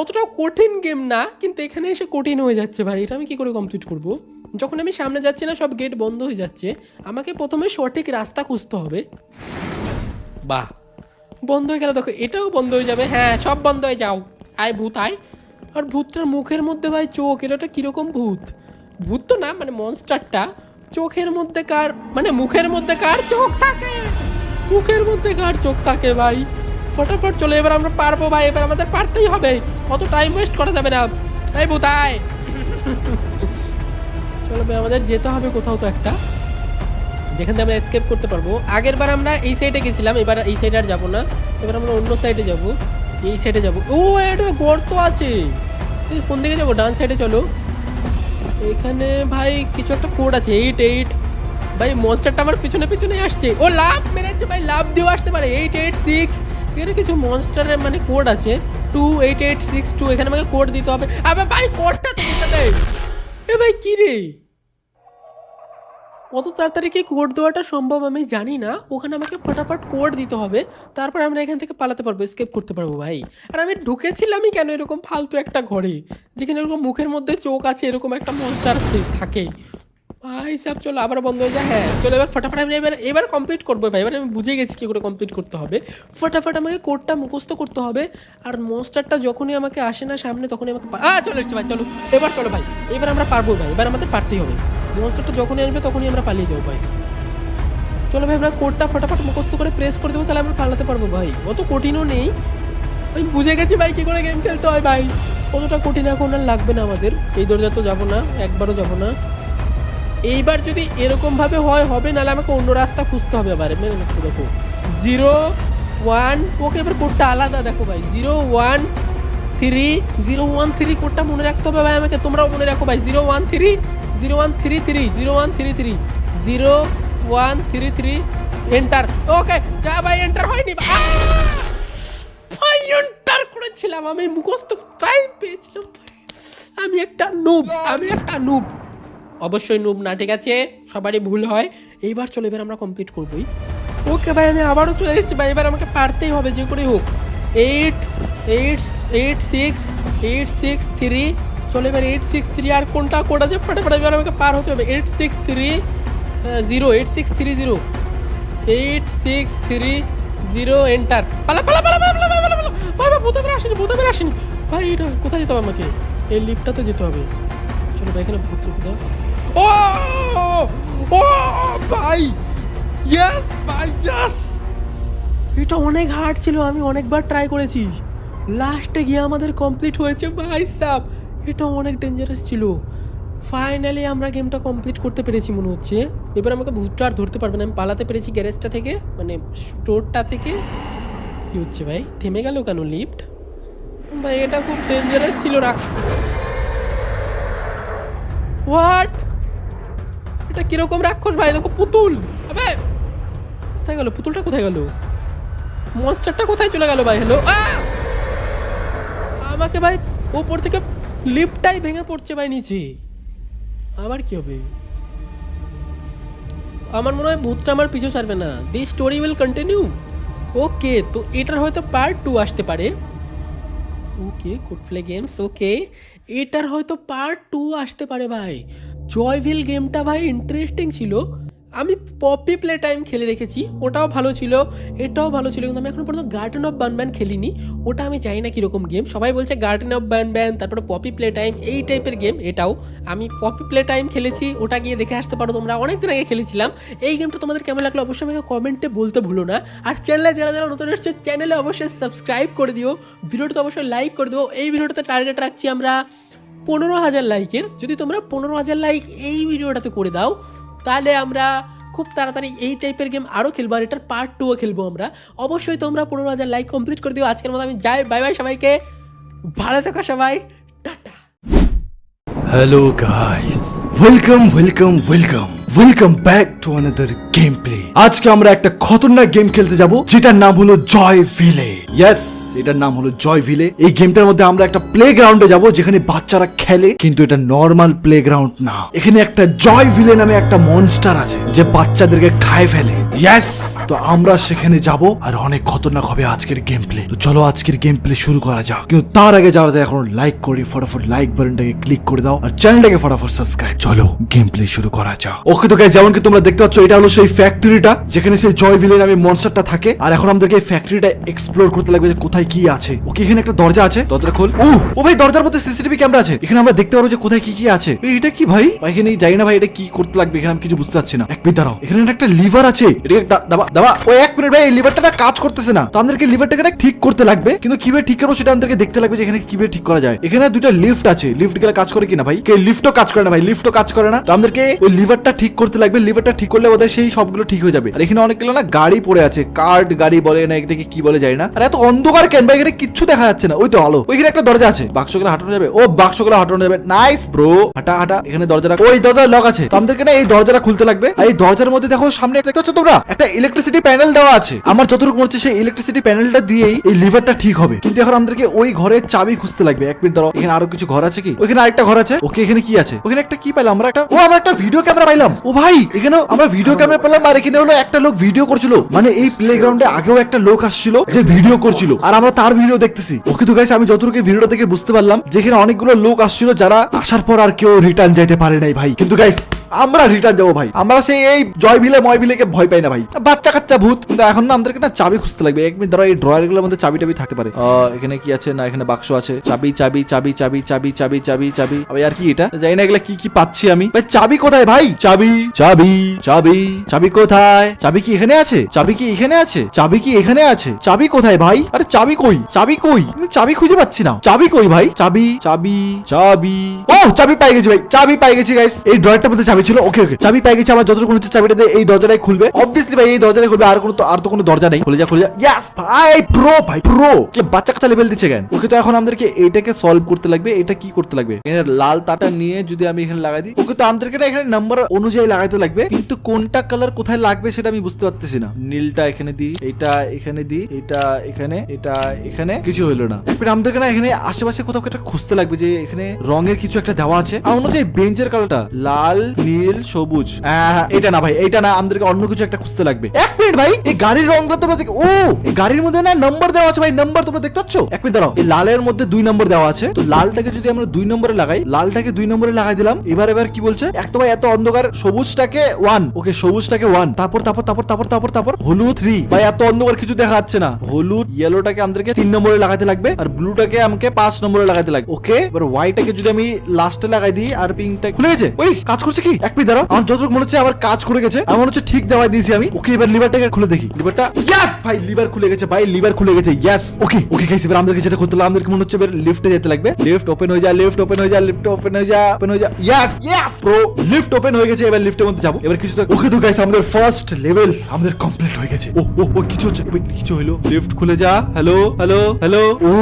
অতটাও কঠিন গেম না, কিন্তু এখানে এসে কঠিন হয়ে যাচ্ছে ভাই। এটা আমি কি করে কমপ্লিট করব? যখন আমি সামনে যাচ্ছি না সব গেট বন্ধ হয়ে যাচ্ছে, আমাকে প্রথমে সঠিক রাস্তা খুঁজতে হবে। বাহ বন্ধ হয়ে গেল, দেখো এটাও বন্ধ হয়ে যাবে। হ্যাঁ সব বন্ধ হয়ে যাও, আয় ভূত আয়। আর ভূতটার মুখের মধ্যে ভাই চোখ, এটা কিরকম ভূত? ভূত তো না, মানে মনস্টারটা চোখের মধ্যে কার, মানে মুখের মধ্যে কার চোখ থাকে? মুখের মধ্যে কার চোখ থাকে ভাই? ফটাফট চলে, এবার আমরা পারবো ভাই, এবার আমাদের পারতেই হবে, অত টাইম ওয়েস্ট করা যাবে না। এই ভূত আয়। চলো ভাই আমাদের যেতে হবে কোথাও তো একটা, যেখান থেকে আমরা এসকেপ করতে পারবো। আগের বার আমরা এই সাইডে গেছিলাম, এবার এই সাইডে আর যাবো না, এবার আমরা অন্য সাইডে যাব, এই সাইডে যাব। ও এটা গর্ত আছে, কোন দিকে যাবো? ডান সাইডে চলো। এখানে ভাই কিছু একটা কোড আছে 88 ভাই। মনস্টারটা আমার পিছনে পিছনে আসছে, ও লাভ মেরেছে ভাই, লাভ দিয়েও আসতে পারে। 886 এখানে কিছু মনস্টারের মানে কোড আছে 2886 এখানে আমাকে কোড দিতে হবে। আবে ভাই কোডটা তো দিতে নেই। এ ভাই কি রে, কত তাড়াতাড়ি কি কোড দেওয়াটা সম্ভব আমি জানি না। ওখানে আমাকে ফটাফট কোড দিতে হবে, তারপর আমরা এখান থেকে পালাতে পারবো, এসকেপ করতে পারবো ভাই। আর আমি ঢুকেছিলামই কেন এরকম ফালতু একটা ঘরে, যেখানে এরকম মুখের মধ্যে চোখ আছে, এরকম একটা মনস্টার থাকে ভাই সাহেব। চলো আবার বন্ধ হয়ে যায়। হ্যাঁ চলো এবার ফটাফট আমি এবার কমপ্লিট করবো ভাই। এবার আমি বুঝে গেছি কী করে কমপ্লিট করতে হবে। ফটাফট আমাকে কোডটা মুখস্থ করতে হবে, আর মনস্টারটা যখনই আমাকে আসে না সামনে তখনই আমাকে চলে এসছে ভাই। চলো এবার চলো ভাই, এবার আমরা পারবো ভাই, এবার আমাদের পারতেই হবে। মনস্টারটা যখনই আসবে তখনই আমরা পালিয়ে যাবো ভাই। চলো ভাই আমরা কোডটা ফটাফট মুখস্থ করে প্রেস করে দেবো, তাহলে আমরা পালাতে পারবো ভাই। অত কঠিনও নেই, আমি বুঝে গেছি ভাই কী করে গেম খেলতে হয় ভাই। অতটা কঠিন এখন আর লাগবে না আমাদের। এই দরজা তো যাবো না, একবারও যাবো না। এইবার যদি এরকমভাবে হয় হবে, নাহলে আমাকে অন্য রাস্তা খুঁজতে হবে আবার। মেনে রাখতে দেখো 01, ওকে এবার কোডটা আলাদা দেখো ভাই। 013 কোডটা মনে রাখতে হবে ভাই আমাকে, তোমরাও মনে রাখো ভাই। 0133 এন্টার। ওকে যা ভাই, এন্টার হয়নি ভাই, এন্টার করেছিলাম আমি, মুখস্থ টাইম পেয়েছিলাম। আমি একটা নুব, অবশ্যই নুব না, ঠিক আছে সবারই ভুল হয়। এইবার চলো, এবার আমরা কমপ্লিট করবোই। ওকে ভাই আমি আবারও চলে এসেছি ভাই, এবার আমাকে পারতেই হবে যে করে হোক। 863 চলো এবার 863, আর কোনটা কোড আছে ফটাফট এবার আমাকে পার হতে হবে। 8630 এন্টার। পালা ভাই ভূত আসেনি ভাই। এটা কোথায় যেতে হবে আমাকে? এই লিফটটাতে যেতে হবে। চলো ভাই এখানে ভূত রেখে দাও। ও ভাই ইয়েস ভাই ইয়েস, এটা অনেক হার্ড ছিল, আমি অনেকবার ট্রাই করেছি, লাস্টে গিয়ে আমাদের কমপ্লিট হয়েছে ভাই সাব। এটা অনেক ডেঞ্জারাস ছিল। ফাইনালি আমরা গেমটা কমপ্লিট করতে পেরেছি মনে হচ্ছে। এবার আমাকে ভূতটা আর ধরতে পারবে না, আমি পালাতে পেরেছি গ্যারেজটা থেকে, মানে স্টোরটা থেকে। কি হচ্ছে ভাই, থেমে গেল কেন লিফট? ভাই এটা খুব ডেঞ্জারাস ছিল। হোয়াট এটা কিরকম রাক্ষস ভাই, দেখো পুতুল। আবে কোথায় গেল পুতুলটা, কোথায় গেল? মনস্টারটা কোথায় চলে গেল ভাই? হ্যালো, আমাকে ভাই ওপর থেকে লিফটটাই ভেঙে পড়ছে ভাই নিচে। আবার কি হবে? আমার মনে হয় ভূতটা আমার পিছু ছাড়বে না। The story will continue. Okay, তো এটার হয়তো পার্ট 2 আসতে পারে। Okay, could play games. Okay, এটার হয়তো পার্ট 2 আসতে পারে ভাই। জয়ভিল গেমটা ভাই ইন্টারেস্টিং ছিল। আমি পপি প্লে টাইম খেলে রেখেছি, ওটাও ভালো ছিল, এটাও ভালো ছিল, কিন্তু আমি এখনো পর্যন্ত গার্ডেন অফ বানব্যান খেলিনি। ওটা আমি জানি না কীরকম গেম। সবাই বলছে গার্ডেন অফ বানব্যান, তারপরে পপি প্লে টাইম, এই টাইপের গেম এটাও। আমি পপি প্লে টাইম খেলেছি, ওটা গিয়ে দেখে আসতে পারো তোমরা, অনেক দিন আগে খেলেছিলাম। এই গেমটা তোমাদের কেমন লাগলো অবশ্যই আমাকে কমেন্টে বলতে ভুলো না। আর চ্যানেলে যারা যারা নতুন এসছে চ্যানেলে অবশ্যই সাবস্ক্রাইব করে দিও, ভিডিওটা তো অবশ্যই লাইক করে দিও। এই ভিডিওটাতে টার্গেট রাখছি আমরা 15,000 লাইকের। যদি তোমরা 15,000 লাইক এই ভিডিওটাতে করে দাও, তাহলে আমরা খুব তাড়াতাড়ি এই টাইপের গেম আরও খেলবো, আর এটার পার্ট 2ও খেলবো আমরা। অবশ্যই তোমরা 15,000 লাইক কমপ্লিট করে দিও। আজকের মতো আমি যাই, বাই বাই সবাইকে, ভালো থেকো সবাই, tata. Hello guys, welcome back to another game play. আজকে আমরা একটা খতরনাক গেম খেলতে যাব, যেটার নাম হলো জয় ভিলে। ইয়েস, এটার নাম হলো জয় ভিলে। এই গেমটার মধ্যে আমরা একটা প্লে গ্রাউন্ডে যাবো, যেখানে বাচ্চারা খেলে, কিন্তু এটা নর্মাল প্লে গ্রাউন্ড না। এখানে একটা জয় ভিলে নামে একটা মনস্টার আছে, যে বাচ্চাদেরকে খায় ফেলে। ইয়েস, তো আমরা সেখানে যাব, আর অনেক খতরনাক হবে আজকের গেম প্লে। তো চলো আজকের গেম প্লে শুরু করা যাক। কিন্তু তার আগে যারা এখন লাইক করি, ফটাফট লাইক বাটনটাকে ক্লিক করে দাও, আর চ্যানেলটাকে ফটাফট সাবস্ক্রাইব। চলো গেম প্লে শুরু করা যাক। ওকে, তো গাইস, যেমন কি তোমরা দেখতে পাচ্ছ, এটা হলো সেই ফ্যাক্টরিটা যেখানে সেই জয় ভিলে নামে মনস্টারটা থাকে। আর এখন আমাদেরকে এই ফ্যাক্টরিটা এক্সপ্লোর করতে লাগবে, যে কোথায় কি আছে। ওকে, এখানে একটা দরজা আছে, দরজা খোল। ও ভাই, দরজার মধ্যে সিসিটিভি ক্যামেরা আছে, এখানে আমরা দেখতে পারবো যে কোথায় কি কি আছে। এটা কি ভাই? এখানে যাই না ভাই, এটা কি করতে লাগবে এখানে আমি কিছু বুঝতে পারছি না। এক মিনিট দাঁড়াও, এখানে একটা লিভার আছে, এটাকে দাবা। ওই এক মিনিট ভাই, এই লিভারটা না কাজ করতেছে না, তো আমাদেরকে লিভারটাকে ঠিক করতে লাগবে। কিন্তু কিভাবে ঠিক করবো সেটা আমাদেরকে দেখতে লাগবে, যে এখানে কিভাবে ঠিক করা যায়। এখানে দুটো লিফট আছে, লিফট গেলে কাজ করে কিনা ভাই? লিফটও কাজ করে না ভাই, লিফটও কাজ করে না। তো আমাদেরকে ওই লিভারটা ঠিক করতে লাগবে। লিভারটা ঠিক করলে বোধহয় সেই সবগুলো ঠিক হয়ে যাবে। আর এখানে অনেকগুলো না গাড়ি পড়ে আছে, কার্ড গাড়ি বলে না, এটাকে কি বলে যায় না। আর এত অন্ধকার কেন ভাই? এখানে কিচ্ছু দেখা যাচ্ছে না। ওই তো আলো, ওইখানে একটা দরজা আছে, বাক্সগুলো হাঁটানো যাবে। ও, বাক্সগুলো হাঁটানো যাবে। নাইস ব্রো, হাঁটা। এখানে দরজাটা, ওই দরজা লক আছে, তো আমাদেরকে না এই দরজাটা খুলতে লাগবে। আর এই দরজার মধ্যে দেখো সামনে দেখতে পাচ্ছ তোমরা, একটা ইলেকট্রিসিটি প্যানেল দেওয়া আছে। আমার যতটুকু মনে হচ্ছে সেই ইলেকট্রিসিটি প্যানেলটা দিয়েই এই লিভারটা ঠিক হবে। কিন্তু এখন আমাদেরকে ওই ঘরের চাবি খুঁজতে লাগবে। এক মিনিট দাঁড়াও, এখানে আরো কিছু ঘর আছে কি? ওখানে আরেকটা ঘর আছে। ওকে, এখানে কি আছে? ওখানে একটা কি পাইলাম আমরা? আমরা একটা ভিডিও ক্যামেরা পাইলাম। ও ভাই, এখানে আমরা ভিডিও ক্যামেরা পেলাম। আর এখানে হলো একটা লোক ভিডিও করছিল, মানে এই প্লেগ্রাউন্ডে আগেও একটা লোক আসছিল যে ভিডিও করছিল, আর আমরা তার ভিডিও দেখতেছি। ওকে, তো গাইস, আমি যতটুকু ভিডিওটা দেখে বুঝতে পারলাম যে এখানে অনেকগুলো লোক আসছিল, যারা আসার পর আর কেউ রিটার্ন যাইতে পারে নাই ভাই। কিন্তু গাইস, আমরা রিটার্ন যাবো ভাই। আমরা সেই এই জয় ভিলে ময় ভিলেকে ভয় পাই না ভাই, বাচ্চা কাচ্চা ভূত। কিন্তু এখন না আমাদেরকে না চাবি খুঁজতে লাগবে। এক মিনিট ধরো, এই ড্রয়ার গুলোর মধ্যে চাবি টাবি থাকতে পারে। এখানে কি আছে? না, এখানে বাক্স আছে। চাবি। আবার আর কি এটা জানি না, এগুলা কি পাচ্ছি আমি ভাই? চাবি কোথায় ভাই? চাবি কোথায়? চাবি কি এখানে আছে? চাবি কি কোথায় ভাই? আরে চাবি কই? আমি চাবি খুঁজে পাচ্ছি না। চাবি কই ভাই? চাবি। ও, চাবি পাই গেছি ভাই, চাবি পাই গেছি গাইস। এই ড্রয়ারটার মধ্যে চাবি ছিল। ওকে, চাবি পাই গেছি। আমার যতটুকু হচ্ছে চাবিটা দিয়ে এই দরজাটাই খুলবে অবভিয়াসলি ভাই, এই দরজাটাই খুলবে। আর তো কোনো দরজা নেই। খুলে যা। ইয়েস ভাই, প্রো কি বাচ্চা কাচ্চা লেভেল দিচ্ছে কেন? ওকে, তো এখন আমাদেরকে এইটাকে সলভ করতে লাগবে। এটা কি করতে লাগবে? এখানে লাল তারটা নিয়ে যদি আমি এখানে লাগাই দিই, ওকে, তো আমাদেরকে এখানে নাম্বার অনুযায়ী লাগাইতে লাগবে। কিন্তু কোনটা কালার কোথায় লাগবে সেটা আমি বুঝতে পারতেছি না। নীলটা এখানে দিই, এটা এখানে দিই, এটা এখানে কিছু হলো না। একবার আমাদেরকে না এখানে আশেপাশে কোথাও একটা খুঁজতে লাগবে, যে এখানে রঙের কিছু একটা দেওয়া আছে। আমার মনে হচ্ছে বেঞ্চের কালারটা লাল, নীল, সবুজ। এটা না ভাই, এটা না, আমাদেরকে অন্য কিছু একটা খুঁজতে লাগবে। এক মিনিট ভাই, এই গাড়ির রংটা তোমরা দেখো। ও, এই গাড়ির মধ্যে না নাম্বার দেওয়া আছে ভাই, নাম্বার তোমরা দেখতে পাচ্ছ? এক মিনিট দাঁড়াও, এই লালের মধ্যে 2 নম্বর দেওয়া আছে। তো লালটাকে যদি আমরা 2 নম্বরে লাগাই, লালটাকে 2 নম্বরে লাগাই দিলাম। এবার কি বলছে? একটা ভাই এত অন্ধকার, সবুজটাকে 1। ওকে, সবুজটাকে 1। তারপর হলুদ 3। ভাই এত অন্ধকার কিছু দেখা যাচ্ছে না। হলুদ, ইয়েলোটাকে আমাদেরকে 3 নম্বরে লাগাতে লাগবে, আর ব্লুটাকে আমাকে 5 নম্বরে লাগাতে লাগবে। ওকে, এবার হোয়াইটটাকে যদি আমি লাস্টে লাগাই দিই, আর পিঙ্কটা খুলে গেছে। ওই কাজ করছে কি? এক মিনিট দাঁড়াও, আমার যতটুকু মনে হচ্ছে আমার কাজ করে গেছে। আমার মনে হচ্ছে ঠিক দেওয়া দিয়েছি আমি। ওকে, এবার লিভারটাকে খুলে দেখি। লিভারটা, ইয়েস ভাই, লিভার খুলে গেছে ভাই, লিভার খুলে গেছে। ইয়েস, ওকে গাইস, এবার আমাদেরকে যেটা করতে হবে, আমাদেরকে মনে হচ্ছে এবার লিফটে যেতে লাগবে। লিফট ওপেন হয়ে যায়। ইয়েস ব্রো, লিফট ওপেন হয়ে গেছে। এবার লিফটের মধ্যে যাবো। এবার কিছু তো, ওকে, তো গাইস, আমাদের ফার্স্ট লেভেল আমাদের কমপ্লিট হয়ে গেছে। ও কিছু হচ্ছে, কিছু হলো। লিফট খুলে যা। হ্যালো। ও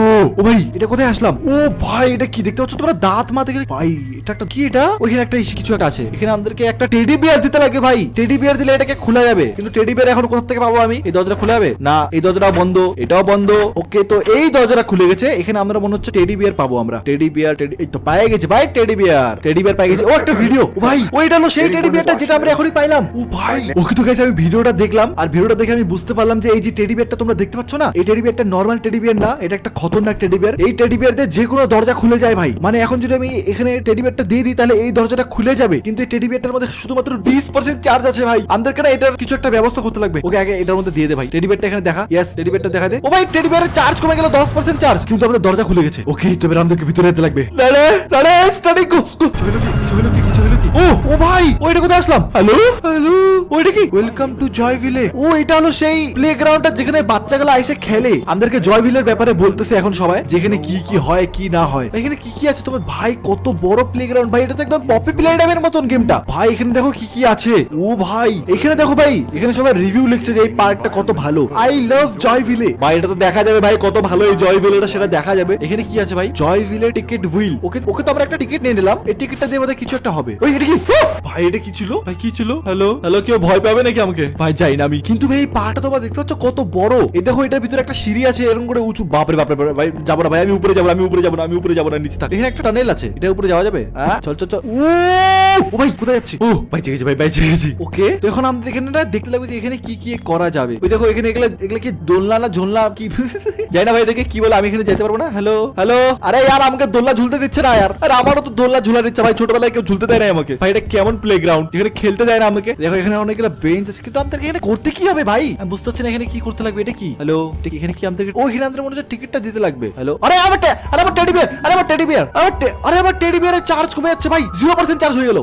ভাই, এটা কোথায় আসলাম? ও ভাই, এটা কি দেখতে পাচ্ছ তোমরা? দাঁত মাতে গেলে ভাই, এটা একটা কি? এটা ওইখানে একটা কিছু একটা আছে। এখানে এখানে আমাদেরকে একটা টেডি বিয়ার দিতে লাগবে ভাই। টেডি বিয়ার দিলে এটাকে খোলা যাবে, কিন্তু টেডি বিয়ার এখন কোথা থেকে পাবো আমি? এই দরজাটা খোলা যাবে না, এই দরজাটা বন্ধ, এটাও বন্ধ। ওকে, তো এই দরজাটা খুলে গেছে। এখানে আমরা মনে হচ্ছে টেডি বিয়ার পাবো আমরা। টেডি বিয়ার, এই তো পাই গেছে ভাই, টেডি বিয়ার পাই গেছে। ও একটা ভিডিও, ও ভাই ওইটা হলো সেই টেডি বিয়ারটা যেটা আমরা এখনই পাইলাম। ও ভাই, ওকে তো গাইস আমি ভিডিওটা দেখলাম, আর ভিডিওটা দেখে আমি বুঝতে পারলাম যে এই যে টেডি বিয়ারটা তোমরা দেখতে পাচ্ছ না, এই টেডি বিয়ারটা নরমাল টেডি বিয়ার না, এটা একটা খতরনাক টেডি বিয়ার। এই টেডি বিয়ার দিয়ে যে কোনো দরজা খুলে যায় ভাই। মানে এখন যদি আমি এখানে টেডি বিয়ারটা দিয়ে দিই তাহলে এই দরজাটা খুলে যাবে, কিন্তু এই টেডি বিয়ারটার মধ্যে শুধুমাত্র 20% চার্জ আছে ভাই। আমাদেরকে না এটার কিছু একটা ব্যবস্থা করতে লাগবে। ওকে আগে এটার মধ্যে দিয়ে দে ভাই। টেডি বিয়ারটা এখানে দেখা, ইয়েস টেডি বিয়ারটা দেখা দে। ও ভাই টেডি বিয়ারের চার্জ কমে গেল 10% চার্জ, কিন্তু আমাদের দরজা খুলে গেছে। ওকে, তো এবার আমাদেরকে ভিতরে যেতে লাগবে। লালে লালে স্টার্টিং গো। ও ভাই ওইটা কোথায় আসলাম? হ্যালো হ্যালো, ওইটা কি? Welcome to জয়ভিলে। ও এটা হলো সেই প্লেগ্রাউন্ডটা যেখানে বাচ্চাগুলো এসে খেলে। আমাদেরকে জয়ভিলের ব্যাপারে বলতেছে এখন সবাই, যেখানে কি কি হয় কি না হয়। এখানে কি কি আছে তোমার ভাই? কত বড় প্লেগ্রাউন্ড ভাই, এটা তো একদম পপি প্লেগ্রাউন্ডের মতন গেমটা ভাই। এখানে দেখো কি কি আছে। ও ভাই এখানে দেখো ভাই, এখানে সবাই রিভিউ লিখছে যে এই পার্কটা কত ভালো। আই লাভ জয়ভিলে ভাই। এটা তো দেখা যাবে ভাই কত ভালো এই জয়ভিলেটা, সেটা দেখা যাবে। এখানে কি আছে ভাই? জয়ভিলে টিকিট হুইল। ওকে ওকে, তো আমরা একটা টিকিট নিয়ে নিলাম। এই টিকিটটা দিয়ে বোধহয় কিছু একটা হবে। ওই এটা কি ভাই? এটা কি ছিল ভাই? কি ছিল? হ্যালো হ্যালো, কেউ ভয় পাবে নাকি আমাকে? ভাই যাই না আমি। কিন্তু ভাই এই পাহাড়টা তোমরা দেখতে পাচ্ছ কত বড়। এই দেখো এটার ভিতরে একটা সিঁড়ি আছে এরকম করে উঁচু। বাপরে বাপরে ভাই যাবো না ভাই, আমি উপরে যাবো না, আমি উপরে যাবো না, আমি উপরে যাবো না, নিচে থাক। এখানে একটা টানেল আছে, এটা উপরে যাওয়া যাবে? হ্যাঁ চল চল চল। ও ভাই কোথায় যাচ্ছি? ও ভাই জেগেছি ভাই, ভাই জেগেছি। ওকে, তো এখন আমাদের এখানে না দেখতে লাগবে যে এখানে কি কি করা যাবে। ওই দেখো এখানে এগুলা কি দোলনা না ঝোলনা কি যাই না ভাই, এটাকে কি বলে? আমি এখানে যেতে পারবো না। হ্যালো হ্যালো, আরে यार আমাকে দোলনা ঝুলতে দিচ্ছে না यार। আরে আমারও তো দোলনা ঝুলা দিচ্ছে ভাই, ছোটবেলায় কেউ ঝুলতে দেয় না আমাকে ভাই। এটা কেমন প্লেগ্রাউন্ড যেখানে খেলতে দেয় না আমাকে? দেখো এখানে অনেকগুলো বেঞ্চ আছে, কিন্তু আমাদের এখানে করতে কি হবে ভাই? আমি বুঝতে পারছি না এখানে কি করতে লাগবে। এটা কি? হ্যালো ঠিক, এখানে কি আমাদের ও এখানে আমাদের মনে হচ্ছে টিকিটটা দিতে লাগবে। হ্যালো আরে আমার টেডি বিয়ার, আরে আমার টেডি বিয়ার, আরে আমার টেডি বিয়ারের চার্জ কমে যাচ্ছে ভাই, 0% চার্জ হয়ে গেল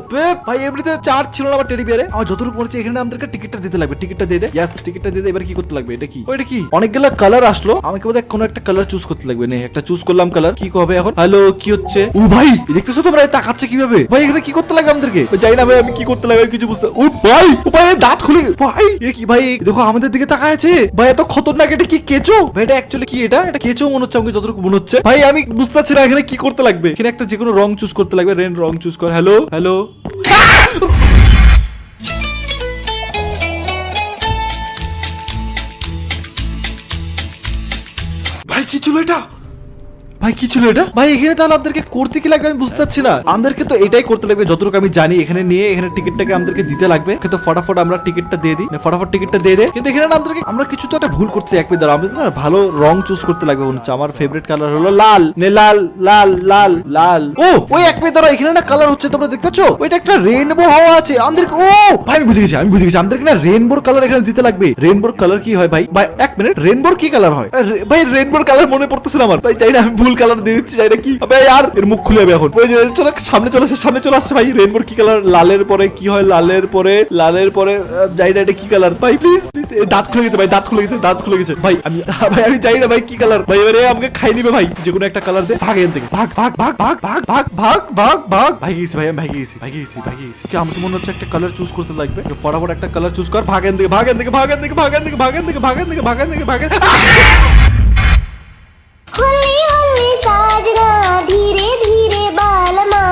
ভাই। এমনিতে চার্জ ছিল না আমার টেডি বিয়ারে। আমার যতটুকু মনে হচ্ছে এখানে আমাদেরকে টিকিটটা দিতে লাগবে। টিকিটটা দিয়ে দে, ইয়েস টিকিটটা দিয়ে দে। এবার কি করতে লাগবে? এটা কি? ওইটা কি? অনেকগুলো কালার আসলো, আমাকে বোধহয় কোনো একটা কালার চুজ করতে লাগবে। নে একটা চুজ করলাম কালার। কি হবে এখন? হ্যালো কি হচ্ছে? ও ভাই দেখতেছো তোমরা তাকাচ্ছে কিভাবে ভাই? এখানে কি করতে লাগে আমাদেরকে? যাই না ভাই, আমি কি করতে লাগে কিছু বুঝতে। ও ভাই দাঁত খুলে ভাই, এ কি ভাই? দেখো আমাদের দিকে তাকায় আছে ভাই, এত খতরনাক। এটা কি কেঁচো ভাই? এটা অ্যাকচুয়ালি কি? এটা কেঁচো মনে হচ্ছে আমাকে যতটুকু মনে হচ্ছে ভাই। আমি বুঝতে পারছি না এখানে কি করতে লাগবে। এখানে একটা যে কোনো রং চুজ করতে লাগবে। রং চুজ কর। হ্যালো হ্যালো, ভাই কি ছিল এটা? ভাই কি ছিল এটা ভাই? এখানে তাহলে আমাদেরকে করতে কি লাগবে আমি বুঝতে পারছি না। আমাদেরকে তো এটাই করতে লাগবে যতটুকু আমি জানি। এখানে নিয়ে এখানে টিকিটটাকে আমাদেরকে দিতে লাগবে। তো ফটাফট আমরা টিকিটটা দিয়ে দিই, ফটাফট টিকিটটা দিয়ে দে। কিন্তু এখানে আমাদেরকে আমরা কিছু তো একটা ভুল করছি। এক মিনিট দাঁড়াও, আমাদের না ভালো রং চুজ করতে লাগবে মনে হচ্ছে। আমার ফেভারিট কালার হলো লাল। নে লাল লাল লাল লাল। ও ওই এক মিনিট দাঁড়াও, এখানে না কালার হচ্ছে তোমরা দেখতে পাচ্ছ? ওইটা একটা রেইনবো হাওয়া আছে আমাদেরকে। ও ভাই আমি বুঝে গেছি। আমাদেরকে না রেইনবোর কালার এখানে দিতে লাগবে। রেইনবোর কালার কি হয় ভাই? ভাই এক মিনিট, রেইনবোর কি কালার হয় ভাই? রেইনবোর কালার মনে পড়তেছে না আমার ভাই। যাই না, আমি ভুল কালার দিয়ে দিচ্ছি। যাই না কি আবে यार, এর মুখ খুলে যাবে এখন। ওই যে চলো সামনে চলে আসছে ভাই। রেইনবোর কি কালার? লালের পরে কি হয়? লালের পরে যাই না, এটা কি কালার ভাই? প্লিজ দাঁত খুলে গেছে ভাই, দাঁত খুলে গেছে ভাই। আমি যাই না ভাই কি কালার ভাই? এবারে আমাকে খাই নিবে ভাই। যে কোনো একটা কালার দে। ভাগ এখান থেকে, ভাগ ভাগ ভাগ ভাগ ভাগ ভাগ ভাগ ভাগ ভাগ। ভাই গেছি ভাই, আমি ভাই গেছি কি? আমার তো মনে হচ্ছে একটা কালার চুজ করতে লাগবে। ফটাফট একটা কালার চুজ কর। ভাগ এখান থেকে, ভাগ এখান থেকে, ভাগ এখান থেকে, ভাগ এখান থেকে, ভাগ এখান থেকে, ভাগ এখান থেকে, ভাগ এখান থেকে, ভাগ এখান থেকে। होली होली साजना धीरे धीरे बालमा।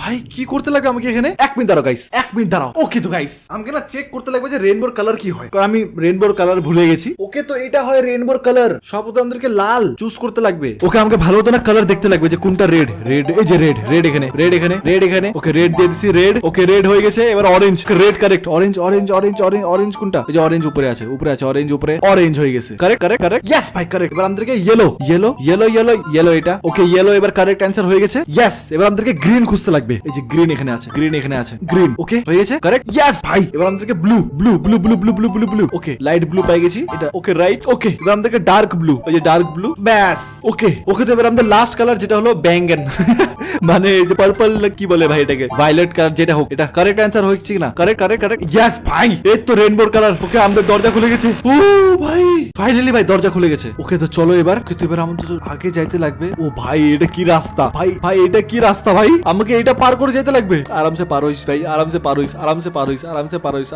ভাই কি করতে লাগবে আমাকে এখানে? এক মিনিট দাঁড়াও গাইস, এক মিনিট দাঁড়াও। ওকে তো গাইস আমাকে না চেক করতে লাগবে যে রেইনবোর কালার কি হয়। কারণ আমি রেইনবোর কালার ভুলে গেছি। ওকে তো এটা হয় রেইনবোর কালার। সর্বপ্রথম আমাদেরকে লাল চুজ করতে লাগবে। ওকে আমাকে ভালো মতো না কালার দেখতে লাগবে যে কোনটা রেড। এই যে রেড এখানে। ওকে রেড দিয়ে দিছি, রেড। ওকে রেড হয়ে গেছে। এবার অরেঞ্জ। Red correct. অরেঞ্জ কোনটা? এই যে অরেঞ্জ উপরে আছে অরেঞ্জ উপরে। অরেঞ্জ হয়ে গেছে। কারেক্ট ইয়েস ভাই কারেক্ট। এবার আমাদেরকে ইয়েলো এটা। ওকে ইয়েলো এবার কারেক্ট অ্যানসার হয়ে গেছে। ইয়েস এবার আমাদেরকে গ্রিন খুঁজতে লাগবে। এই যে গ্রিন এখানে আছে। গ্রিন ওকে হয়ে গেছে। কারেক্ট ইয়েস ভাই। এবার আমাদেরকে ব্লু। ওকে লাইট ব্লু পাই গেছি এটা। Okay right. ওকে এবার আমাদেরকে ডার্ক ব্লু। ওই যে ডার্ক ব্লু ব্যাস। ওকে তো এবার আমাদের লাস্ট কালার যেটা হলো ব্যাঙ্গেন মানে যে পার্পল কি বলে ভাই এটাকে? ভায়োলেট কালার যেটা হোক। এটা কারেক্ট অ্যানসার হচ্ছে না? কারেক্ট ইয়েস ভাই। এই তো রেইনবোর কালার। ওকে আমাদের দরজা খুলে গেছে। ও ভাই ফাইনালি ভাই দরজা খুলে গেছে। ওকে তো চলো এবার। কিন্তু এবার আমাদের আগে যাইতে লাগবে। ও ভাই এটা কি রাস্তা ভাই এটা কি রাস্তা ভাই? আমাকে এটা পার করে যেতে লাগবে। আরামসে পার হইস ভাই, আরামসে পার হইস।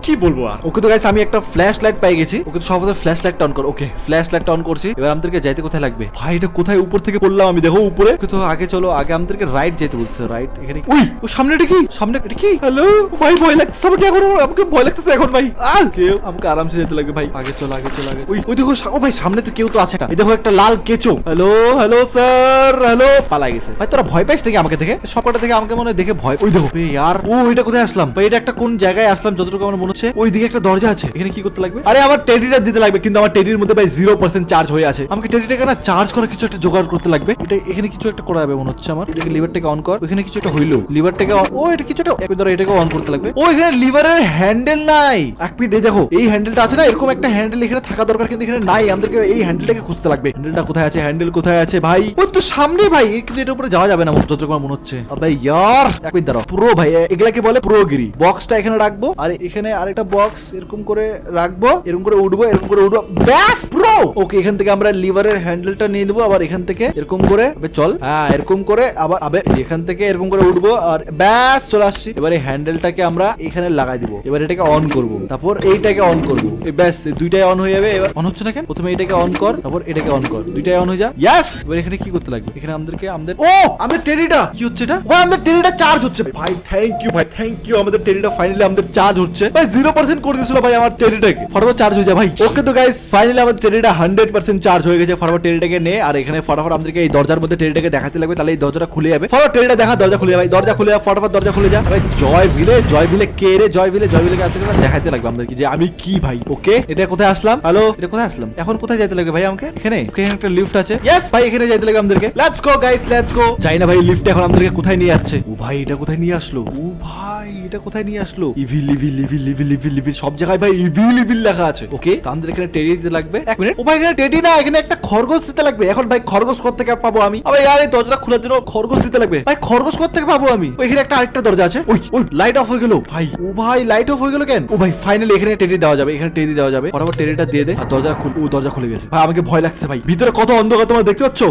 কি কি বলবো আর। ওকে তো গাইস আমি একটা ফ্ল্যাশ লাইট পেয়ে গেছি। ওকে তো সর্বদা ফ্ল্যাশ লাইটটা অন কর। ওকে ফ্ল্যাশ লাইটটা অন করছি। এবার আমাদেরকে যাইতে কোথায় লাগবে ভাই? এটা কোথায় উপর থেকে পড়লাম আমি, দেখো উপরে। তো আগে চলো, আগে আমাদেরকে রাইট যেতে বলছে। রাইট এখানে। ওই ও সামনে এটা কি? সামনে এটা কি? হ্যালো ভাই, ভয় লাগতেছে আমাকে এখন, আমাকে ভয় লাগতেছে এখন ভাই। আর কেউ আমাকে আরামসে যেতে লাগবে ভাই। আগে চলো, আগে চলো, আগে। ওই দেখো, ও ভাই সামনে তো কেউ তো আছে না। এই দেখো একটা লাল কেঁচো। Hello hello sir, hello. পালাই গেছে ভাই। তোরা ভয় পাইস নাকি আমাকে দেখে? সবকটা থেকে আমাকে মনে হয় দেখে ভয়। ওই দেখো ইয়ার, ও এটা কোথায় আসলাম ভাই? এটা একটা কোন জায়গায় আসলাম যতটুকু আমার মনে হচ্ছে। ওই দিকে একটা দরজা আছে, এখানে কি করতে লাগবে? আরে আমার টেডিটা দিতে লাগবে, কিন্তু আমার টেডির মধ্যে ভাই 0% চার্জ হয়ে আছে। আমাকে টেডিটাকে না চার্জ করা কিছু একটা জোগাড় করতে লাগবে। এটা এখানে কিছু একটা করা যাবে মনে হচ্ছে আমার। এটাকে লিভারটাকে অন কর। ওখানে কিছু একটা হইলো, লিভারটাকে ও এটা কিছু একটা ধরো, এটাকে অন করতে লাগবে। ও এখানে লিভারের হ্যান্ডেল নাই। এক মিনিট, এই দেখো এই হ্যান্ডেলটা আছে না, এরকম একটা হ্যান্ডেল এখানে থাকা দরকার, কিন্তু এখানে নাই। আমাদেরকে এই হ্যান্ডেলটাকে খুঁজতে লাগবে। হ্যান্ডেলটা কোথায় আছে? হ্যান্ডেল কোথায় আছে ভাই? ওই তো সামনে ভাই, কিন্তু এটার উপরে যাওয়া যাবে না যতটুকু আমার মনে হচ্ছে। ভাই ইয়ার এক মিনিট দাঁড়াও। প্রো ভাই, এগুলাকে বলে প্রোগিরি। বক্সটা এখানে রাখবো, আর এখানে আরেকটা বক্স এরকম করে রাখবো, এরকম করে উঠবো, এরকম করে উঠবো, ব্যাস প্রো। ওকে, এখান থেকে আমরা লিভারের হ্যান্ডেলটা নিয়ে নেবো, আবার এখান থেকে এরকম করে চল, হ্যাঁ এরকম করে আবার এখান থেকে এরকম করে উঠবো, আর ব্যাস চলে আসছি। এবার এই হ্যান্ডেলটাকে আমরা এখানে লাগাই দিব। এবার এটাকে অন করব, তারপর এইটাকে অন করব। এই ব্যাস দুইটাই অন হয়ে যাবে। এবার অন হচ্ছে না কেন? প্রথমে এটাকে অন কর, তারপর এটাকে অন কর, দুইটাই অন হয়ে যা। ইয়েস। এবার এখানে কি করতে লাগবে? এখানে আমাদের ও আমাদের টেডিটা কি হচ্ছে? এটা ভাই আমাদের টেডিটা চার্জ হচ্ছে ভাই। থ্যাংক ইউ ভাই, থ্যাংক ইউ। আমাদের টেডিটা ফাইনালি আমাদের চার্জ হচ্ছে ভাই। 0% করে দিয়েছিল ভাই আমার টেডিটাকে, ফটাফট চার্জ হয়ে যায় ভাই। ওকে তো গাইস ফাইনালি আমাদের টেডিটা 100% চার্জ হয়ে গেছে। ফটাফট টেডিটাকে নে, আর এখানে ফটাফট আমাদেরকে এই দরজার মধ্যে টেডিটাকে দেখাতে লাগবে, তাহলে এই দরজাটা খুলে যাবে। ফটাফট টেডিটা দেখা, দরজা খুলে যাবে ভাই, দরজা খুলে যা, ফটাফট দরজা খুলে যা ভাই। জয় ভিলে কে রে? জয় ভিলে কাছে দেখাতে লাগবে আমাদেরকে যে আমি কি ভাই। ওকে, এটা কোথায় আসলাম? হ্যালো, এটা কোথায় আসলাম? এখন কোথায় যাইতে লাগবে ভাই আমাকে? এখানে একটা লিফট আছে। ইয়েস ভাই, এখানে যাইতে লাগবে আমাদেরকে। Let's go guys, let's go. যাই না ভাই, লিফট এখন আমাদেরকে কোথায় নিয়ে যাচ্ছে? ও ভাই এটা কোথায় নিয়ে আসলো? ও ভাই এটা কোথায় নিয়ে আসলো? ইভিল সব জায়গায় ভাই ইভিল লেখা আছে। ওকে, তো আমাদের এখানে টেডি দিতে লাগবে। এক মিনিট, ও ভাই এখানে টেডি না, এখানে একটা খরগোশ দিতে লাগবে। এখন ভাই খরগোশ কোত্থেকে পাবো আমি? আবার ইয়ার এই দরজাটা খোলার জন্য খরগোশ দিতে লাগবে ভাই। খরগোশ কোত্থেকে পাবো আমি? ওইখানে একটা আরেকটা দরজা আছে। ওই লাইট অফ হয়ে গেল ভাই। ও ভাই লাইট অফ হয়ে গেল কেন? ও ভাই ফাইনালি এখানে টেডি দেওয়া যাবে, এখানে টেডি দেওয়া যাবে। বরাবর টেডিটা দিয়ে দে, আর দরজা দরজা খুলে গেছে ভাই। আমাকে ভয় লাগছে ভাই, ভিতরে কত অন্ধকার তোমরা দেখতে পাচ্ছ।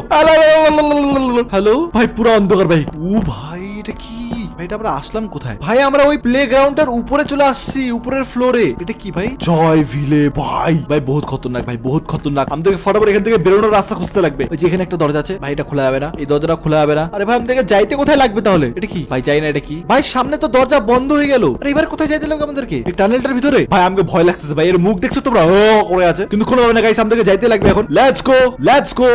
হ্যালো ভাই, পুরো অন্ধকার ভাই। ও ভাই এটা কি ভাই? এটা আমরা আসলাম কোথায় ভাই? আমরা ওই প্লে গ্রাউন্ডের উপরে চলে আসছি, উপরের ফ্লোরে। এটা কি ভাই? জয় ভিলে ভাই। ভাই বহুত খতরনাক ভাই, বহুত খতরনাক। আমাদেরকে ফটাফট এখান থেকে বেরোনোর রাস্তা খুঁজতে লাগবে। ওই যে এখানে একটা দরজা আছে ভাই, এটা খোলা যাবে না, এই দরজাটা খোলা যাবে না। আরে ভাই আমাদেরকে যাইতে কোথায় লাগবে তাহলে? এটা কি ভাই? যাই না, এটা কি ভাই? সামনে তো দরজা বন্ধ হয়ে গেল। আরে এবার কোথায় যাইতে লাগবে আমাদেরকে? এই টানেলটার ভিতরে ভাই। আমাকে ভয় লাগতেছে ভাই, এর মুখ দেখছো তোমরা? ও করে আছে, কিন্তু কোনো হবে না গাইস, আমাদেরকে যাইতে লাগবে এখন। Let's go, let's go.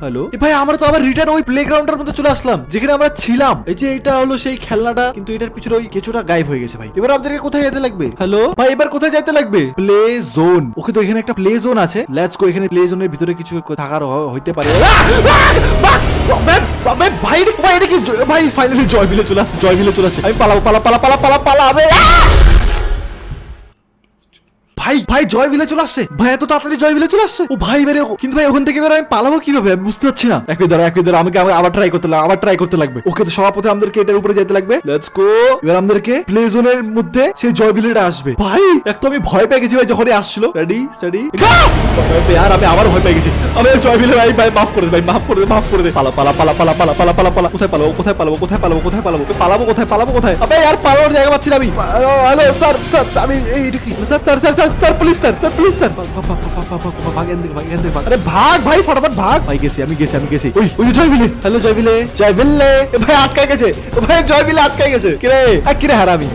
Hello ভাই, আমরা তো আবার রিটার্ন ওই প্লেগ্রাউন্ডের মধ্যে চলে আসলাম যেখানে আমরা ছিলাম। এই যে এটা হলো সেই খেলনাটা, কিন্তু এটার পিছনে ওই কিছুটা গায়েব হয়ে গেছে ভাই। এবার আমাদেরকে কোথায় যেতে লাগবে? হ্যালো ভাই, এবার কোথায় যেতে লাগবে? Play zone. ওকে, তো এখানে একটা প্লে জোন আছে। Let's go. এখানে প্লে জোনের ভিতরে কিছু থাকার হইতে পারে। ভাই এটা কি ভাই? ফাইনালি জয় ভিলে চলে আসছে, জয় ভিলে চলে আসছে। আমি পালাবো, পালা। আরে ভাই জয় ভিলে চলে আসছে ভাই, এত তাড়াতাড়ি জয় ভিলে চলে আসছে। ও ভাই বেরে, কিন্তু ভাই ওখান থেকে বেরো আমি পালাবো কিভাবে? আমি বুঝতে পারছি না। এক মিনিট দাঁড়া, আমাকে আবার ট্রাই করতে লাগবে। ওকে, তো সভাপতি আমাদেরকে এটার উপরে যেতে লাগবে। Let's go. এবার আমাদেরকে প্লে জোনের মধ্যে সেই জয় ভিলেটা আসবে ভাই। এক তো আমি ভয় পেয়ে গেছি ভাই যখনই আসছিল। Ready study. আর আমি আবার ভয় পেয়ে গেছি। আমি জয় ভিলে ভাই মাফ করে দে ভাই, মাফ করে দে। পালা। কোথায় পালাবো? কোথায়? আবে আর পালানোর জায়গা পাচ্ছি না আমি। হ্যালো স্যার, আমি এইটা কি? Sir please sir. আরে ভাগ ভাই, ফটাফট ভাগ ভাই। আমি গেছি। ওই জয় ভিলে। হ্যালো জয় ভিলে ভাই, আটকায় গেছে ভাই। জয় ভিলে আটকায় গেছে। কিরে হারামি?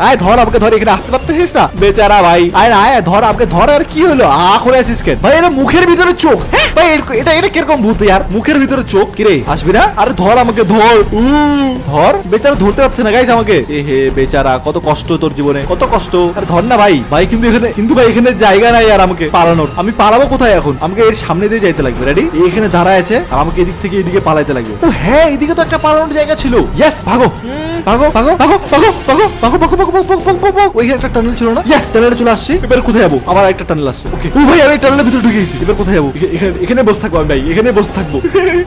আয় ধর আমাকে, ধর। এখানে আসতে পারতেছিস না বেচারা ভাই। আয় ধর আমাকে, ধর। আর কি হলো করে আসিস কেন ভাই? এটা মুখের ভিতরে চোখ ভাই। এটা কিরকম ভূত ইয়ার? মুখের ভিতরে চোখ। কিরে আসবি না? আরে ধর আমাকে, ধর। বেচারা ধরতে পারছে না গাইস আমাকে। হে বেচারা, কত কষ্ট তোর জীবনে, কত কষ্ট। আরে ধর না ভাই। কিন্তু ভাই এখানে জায়গা নাই আর আমাকে পালানোর। আমি পালাবো কোথায় এখন? আমাকে এর সামনে দিয়ে যাইতে লাগবে। রেডি? এখানে দাঁড়ায় আছে, আর আমাকে এদিক থেকে এদিকে পালাইতে লাগবে। ও হ্যাঁ, এদিকে তো একটা পালানোর জায়গা ছিল। ইয়েস, ভাগো। ওইখানে একটা টানেল ছিল না? ইয়েস, টানেলে চলে আসছি। এবার কোথায় যাবো? আমার একটা টানেল আসছে। ওকে, ও ভাই আমি টানেলের ভিতরে ঢুকে গেছি। এবার কোথায় যাবো? এখানে বসে থাকবো আমি ভাই, এখানে বসে থাকবো।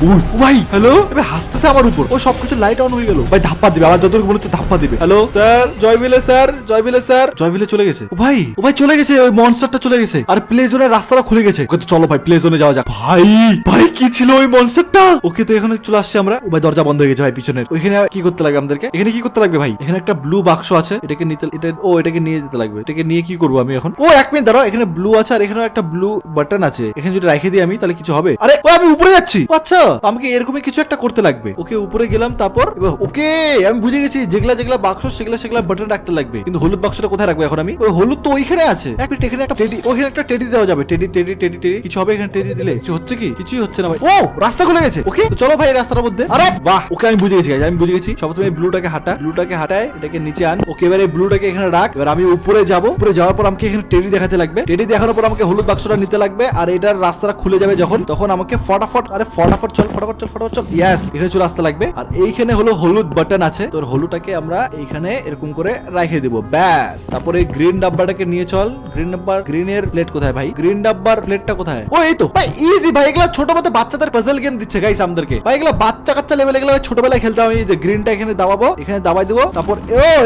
ও ভাই হ্যালো, এবার হাসতেছে আমার উপর। ও সবকিছু লাইট অন হয়ে গেল ভাই। ধাপ্পা দিবে আমার, যতটুকু মনে হচ্ছে ধাপ্পা দিবে। হ্যালো স্যার, জয় ভিলে স্যার। জয় ভিলে চলে গেছে। ও ভাই চলে গেছে। ওই মনস্টারটা চলে গেছে, আর প্লে জোনের রাস্তাটা খুলে গেছে। ওকে, তো চলো ভাই প্লে জোনে যাওয়া যাক। ভাই কি ছিল ওই মনস্টারটা? ওকে, তো এখানে চলে আসছে আমরা। ও ভাই দরজা বন্ধ হয়ে গেছে ভাই পিছনের। ওইখানে কি করতে লাগে আমাদেরকে? এখানে এখানে কি করতে লাগবে ভাই? এখানে একটা ব্লু বাক্স আছে, এটাকে নিতে এটাকে নিয়ে যেতে লাগবে। এটাকে নিয়ে কি করবো আমি এখন? ও 1 মিনিট দাঁড়াও, এখানে ব্লু আছে আর এখানেও একটা ব্লু বাটন আছে। এখানে যদি রেখে দিই আমি তাহলে কিছু হবে? আরে ও আমি উপরে যাচ্ছি। আচ্ছা আমাকে এরকমই কিছু একটা করতে লাগবে। ওকে উপরে গেলাম, তারপর ওকে আমি বুঝে গেছি যেগুলা বাক্স সেগুলা বাটন রাখতে লাগবে। কিন্তু হলুদ বাক্সটা কোথায় রাখবো এখন আমি? ওই হলুদ তো ওইখানে আছে। এক মিনিট, এখানে একটা টেডি, ওখানে একটা টেডি দেওয়া যাবে। টেডি কিছু হবে এখানে? টেডি দিলে কিছু হচ্ছে কি? কিছুই হচ্ছে না ভাই। ও রাস্তা খুলে গেছে। ওকে তো চলো ভাই রাস্তার মধ্যে। আরে বাহ, ওকে আমি বুঝে গেছি, আমি বুঝে গেছি। সব তুমি ব্লুটাকে হাঁটায় এটাকে নিচে আন। ওকে এবারে ব্লুটাকে এখানে রাখ। এবার আমি উপরে যাব। উপরে যাওয়ার পর আমাকে এখানে টেডি দেখাতে লাগবে। টেডি দেখানোর পর আমাকে হলুদ বাক্সটা নিতে লাগবে। আর এটার রাস্তাটা খুলে যাবে যখন, তখন আমাকে ফটাফট চল। ইয়েস, এখানে চলে আসতে লাগবে। আর এইখানে হলো হলুদ বাটন আছে, তোর হলুদটাকে আমরা এইখানে এরকম করে রেখে দিব। ব্যাস, তারপরে গ্রিন ডাব্বাটাকে নিয়ে চল। গ্রিনের প্লেট কোথায় ভাই? গ্রিন ডাব্বার প্লেটটা কোথায়? ও এই তো ভাই, ইজি ভাই। এগুলা ছোট মতো বাচ্চাদের পাজল গেম দিচ্ছে গাইস আমাদেরকে ভাই। এগুলা বাচ্চা কাচ্চা লেভেল, এগুলা ছোটবেলায় খেলতাম। আমি যে গ্রিনটা এখানে দাবাবো, এখানে দাবাই দেবো। তারপর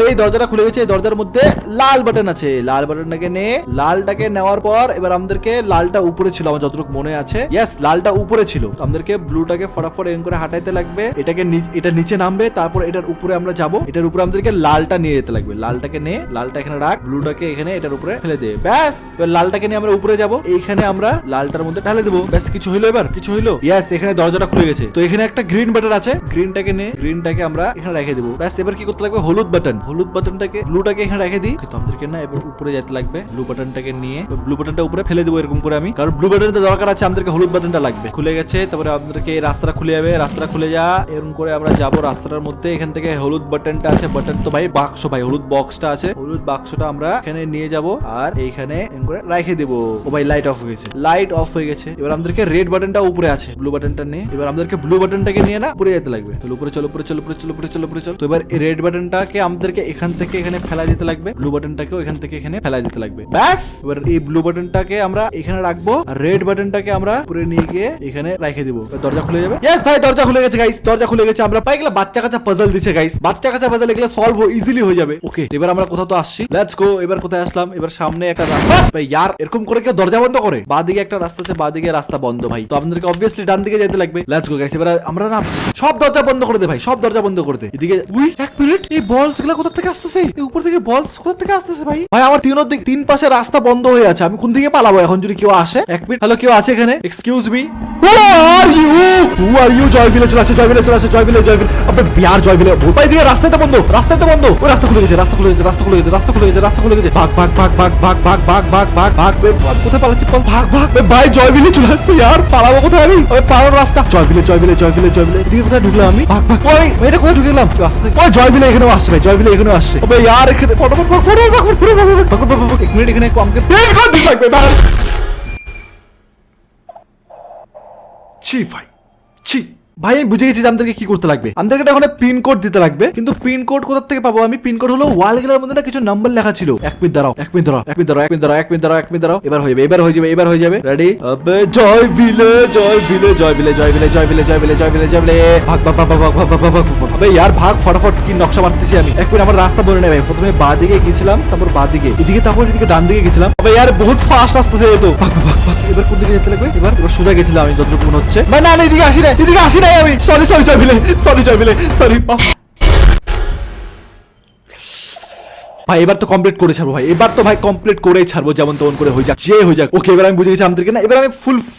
এই দরজাটা খুলে গেছে। এই দরজার মধ্যে লাল বাটন আছে। লাল বাটনটাকে নে, লালটাকে নেওয়ার পর এবার আমাদেরকে লালটা উপরে ছিল আমার যতটুকু মনে আছে। ইয়েস, লালটা উপরে ছিল। আমাদেরকে ব্লুটাকে ফটাফট এরকম করে হাঁটাইতে লাগবে। এটা নিচে নামবে, তারপর এটার উপরে আমরা যাব। এটার উপরে আমাদেরকে লালটা নিয়ে যেতে লাগবে। লালটাকে নে, লালটা এখানে রাখ, ব্লুটাকে এখানে এটার উপরে ফেলে দে। ব্যাস, এবার লালটাকে নিয়ে আমরা উপরে যাব। এইখানে আমরা লালটার মধ্যে ঢালে দেবো। ব্যাস, কিছু হইলো? এবার কিছু হইলো? ইয়েস, এখানে দরজাটা খুলে গেছে। তো এখানে একটা গ্রিন বাটন আছে, গ্রিনটাকে নে, গ্রিনটাকে আমরা এখানে রেখে দেবো। ব্যাস, এবার কি করতে লাগবে? হলুদ বাটনটাকে ব্লুটাকে এখানে রেখে দিই। তো আমাদেরকে না এবার উপরে যেতে লাগবে। ব্লু বাটনটাকে নিয়ে ব্লু বাটনটা উপরে ফেলে দেবো এরকম করে আমি, কারণ ব্লু বাটনটা দরকার আছে, আমাদেরকে হলুদ বাটনটা লাগবে। খুলে গেছে, তারপরে আমাদেরকে এই রাস্তাটা খুলে যাবে। রাস্তাটা খুলে যা, এরকম করে আমরা যাবো রাস্তাটার মধ্যে। এখান থেকে হলুদ বাটনটা আছে, বাটন তো ভাই বাক্স ভাই, হলুদ বক্সটা আছে। হলুদ বাক্সটা আমরা এখানে নিয়ে যাব আর এইখানে এরকম করে রেখে দেবো। ও ভাই লাইট অফ হয়ে গেছে। এবার আমাদেরকে রেড বাটনটা উপরে আছে, ব্লু বাটনটা নিয়ে এবার আমাদেরকে ব্লু বাটনটাকে নিয়ে না উপরে যেতে লাগবে। উপরে চল। তো এবার এই রেড বাটনটাকে আমাদেরকে এখান থেকে এখানে ফেলা দিতে লাগবে। ব্লু বাটনটাকেও এখান থেকে এখানে ফেলা দিতে লাগবে। ব্যাস, এবার এই ব্লু বাটনটাকে আমরা এখানে রাখবো আর রেড বাটনটাকে আমরা উপরে নিয়ে গিয়ে এখানে রেখে দিব। দরজা খুলে যাবে। ইয়েস ভাই, দরজা খুলে গেছে গাইস, দরজা খুলে গেছে। আমরা পাই গেলাম বাচ্চা কাচ্চা পাজল দিচ্ছে গাইস। বাচ্চা কাচ্চা পাজল এগুলো সলভ ইজিলি হয়ে যাবে। ওকে, এবার আমরা কোথাও তো আসছি। Let's go. এবার কোথায় আসলাম? এবার সামনে একটা রাস্তা। ভাই ইয়ার, এরকম করে কেউ দরজা বন্ধ করে? বাঁদিকে একটা রাস্তা আছে, বাঁদিকে রাস্তা বন্ধ ভাই। তো আপনাদেরকে অবভিয়াসলি ডান দিকে যেতে লাগবে। Let's go guys. এবার আমরা না সব দরজা বন্ধ করে দে ভাই, সব দরজা বন্ধ করে দে। এদিকে উই 1 মিনিট, এই বলস গুলো কোথা থেকে আসতেছে? এই উপর থেকে বলস কোথা থেকে আসতেছে ভাই? ভাই আমার তিন পাশে রাস্তা বন্ধ হয়ে আছে। আমি কোন দিকে পালাবো এখন যদি কেউ আসে? 1 মিনিট, হ্যালো কেউ আছে এখানে? Excuse me, who are you? জয়ভিলে চলে আসে। আপনি বিহার জয়ভিলে ভাই দিয়ে রাস্তাটা বন্ধ। ওই রাস্তা খুলে গেছে। ভাগ। কোথায় পালাচ্ছি? ভাগ ভাই, জয়ভিলে চলে আসছে ইয়ার। পালাবো কোথায় আমি? পালানোর রাস্তা জয়ভিলে। এদিকে কোথায় ঢুকলাম আমি? ভাগ। ওই এটা কোথায় ঢুকে গেলাম? ওই জয়ভিলে এখানেও আসছে ভাই, জয়ভিলে আসছে। ওই ইয়ার এখানে ফটাফট 1 মিনিট, এখানে আমাকে প্লেন খান দিতে লাগবে ভাই। ভাই আমি বুঝে গেছি যে আমাদেরকে কি করতে লাগবে। আমাদেরকে এখন পিন কোড দিতে লাগবে, কিন্তু পিন কোড কোথা থেকে পাবো আমি? পিন কোড হলো ওয়ালগুলোর মধ্যে না কিছু নাম্বার লেখা ছিল। 1 মিনিট দাঁড়াও। এবার হয়ে যাবে। রেডি? আবে জয়ভিলে। ভাগ। আবে ইয়ার ভাগ, ফটাফট কি নকশা মারতেছি আমি। 1 মিনিট, আমার রাস্তা বলে নেই ভাই। প্রথমে বাঁ দিকে গেছিলাম, তারপর বাঁ দিকে, তারপর এদিকে ডান দিকে গেছিলাম। আবে ইয়ার বহুত ফাস্ট আসতেছে এই তো। ভাগ। এবার কোন দিকে যেতে লাগবে? এবার সোজা গেছিলাম আমি যতটুকু মনে হচ্ছে। ভাই না, এদিকে আসি নাই আমি। সরি জয়ভিলে। ভাই এবার তো কমপ্লিট করে ছাড়বো ভাই। এবার তো ভাই কমপ্লিট করেই ছাড়বো, যেমন তেমন করে হয়ে যাক। ওকে, এবার আমি বুঝে গেছি আমাদেরকে না, এবার আমি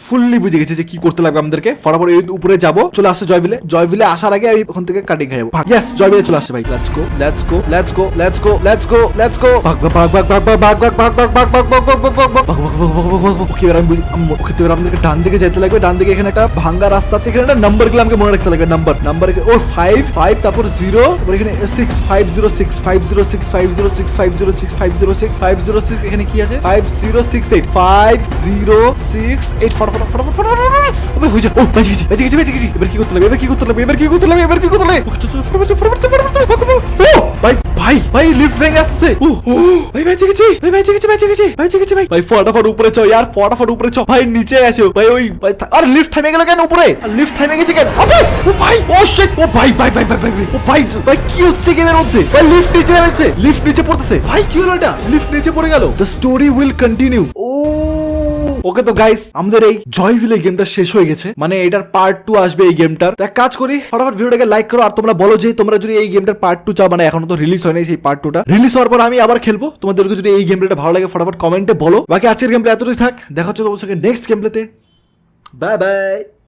ফুললি বুঝে গেছি যে কি করতে লাগবে আমাদেরকে। ফটাফট এই উপরে যাবো। চলে আসছে জয়ভিলে আসার আগে আমি ওখান থেকে কাটিং খাইবো। ইয়েস, জয়ভিলে চলে আসছে ভাই। Let's go. ভাগ। ওকে, এবার আমি এবার আমাদেরকে ডান দিকে যেতে লাগবে। ডান দিকে এখানে একটা ভাঙ্গা রাস্তা আছে, এখানে একটা নাম্বার গুলো আমাকে মনে রাখতে লাগবে। নাম্বার ও 5 তারপর 0, তারপর এখানে 506 এখানে কি আছে? 5068 5068 হয়ে যা। ও বেঁচে গেছি। এবার কি করতে লাগবে? ভাই লিফট ভেঙে আসছে। ভাই বেঁচে গেছি ভাই। ফটাফট উপরে চ ইয়ার, ভাই নিচে আসো ভাই। ওই আর লিফট থেমে গেল কেন উপরে? লিফট থেমে গেছে কেন? আবে ও ভাই, ও শিট, ও ভাই কি হচ্ছে গেমের মধ্যে? ভাই লিফট নিচে নেমেছে, লিফট নিচে পড়তেছে। ভাই কি হলো এটা? লিফট নিচে পড়ে গেল। The story will continue. Okay তো গাইস আমাদের এই জয়ভিলে গেমটা শেষ হয়ে গেছে, মানে এটার পার্ট 2 আসবে এই গেমটার। তো এক কাজ করি, ফটাফট ভিডিওটাকে লাইক করো আর তোমরা বলো যে তোমরা যদি এই গেমটার পার্ট 2 চাও, মানে এখনো তো রিলিজ হয় নাই, সেই পার্ট 2টা রিলিজ হওয়ার পর আমি আবার খেলবো। তোমাদেরকে যদি এই গেম প্লেটা ভালো লাগে ফটাফট কমেন্টে বলো। বাকি আজকের গেম প্লে এতটাই থাক, দেখা হচ্ছে তোমাদের সঙ্গে নেক্সট গেম প্লেতে। Bye bye.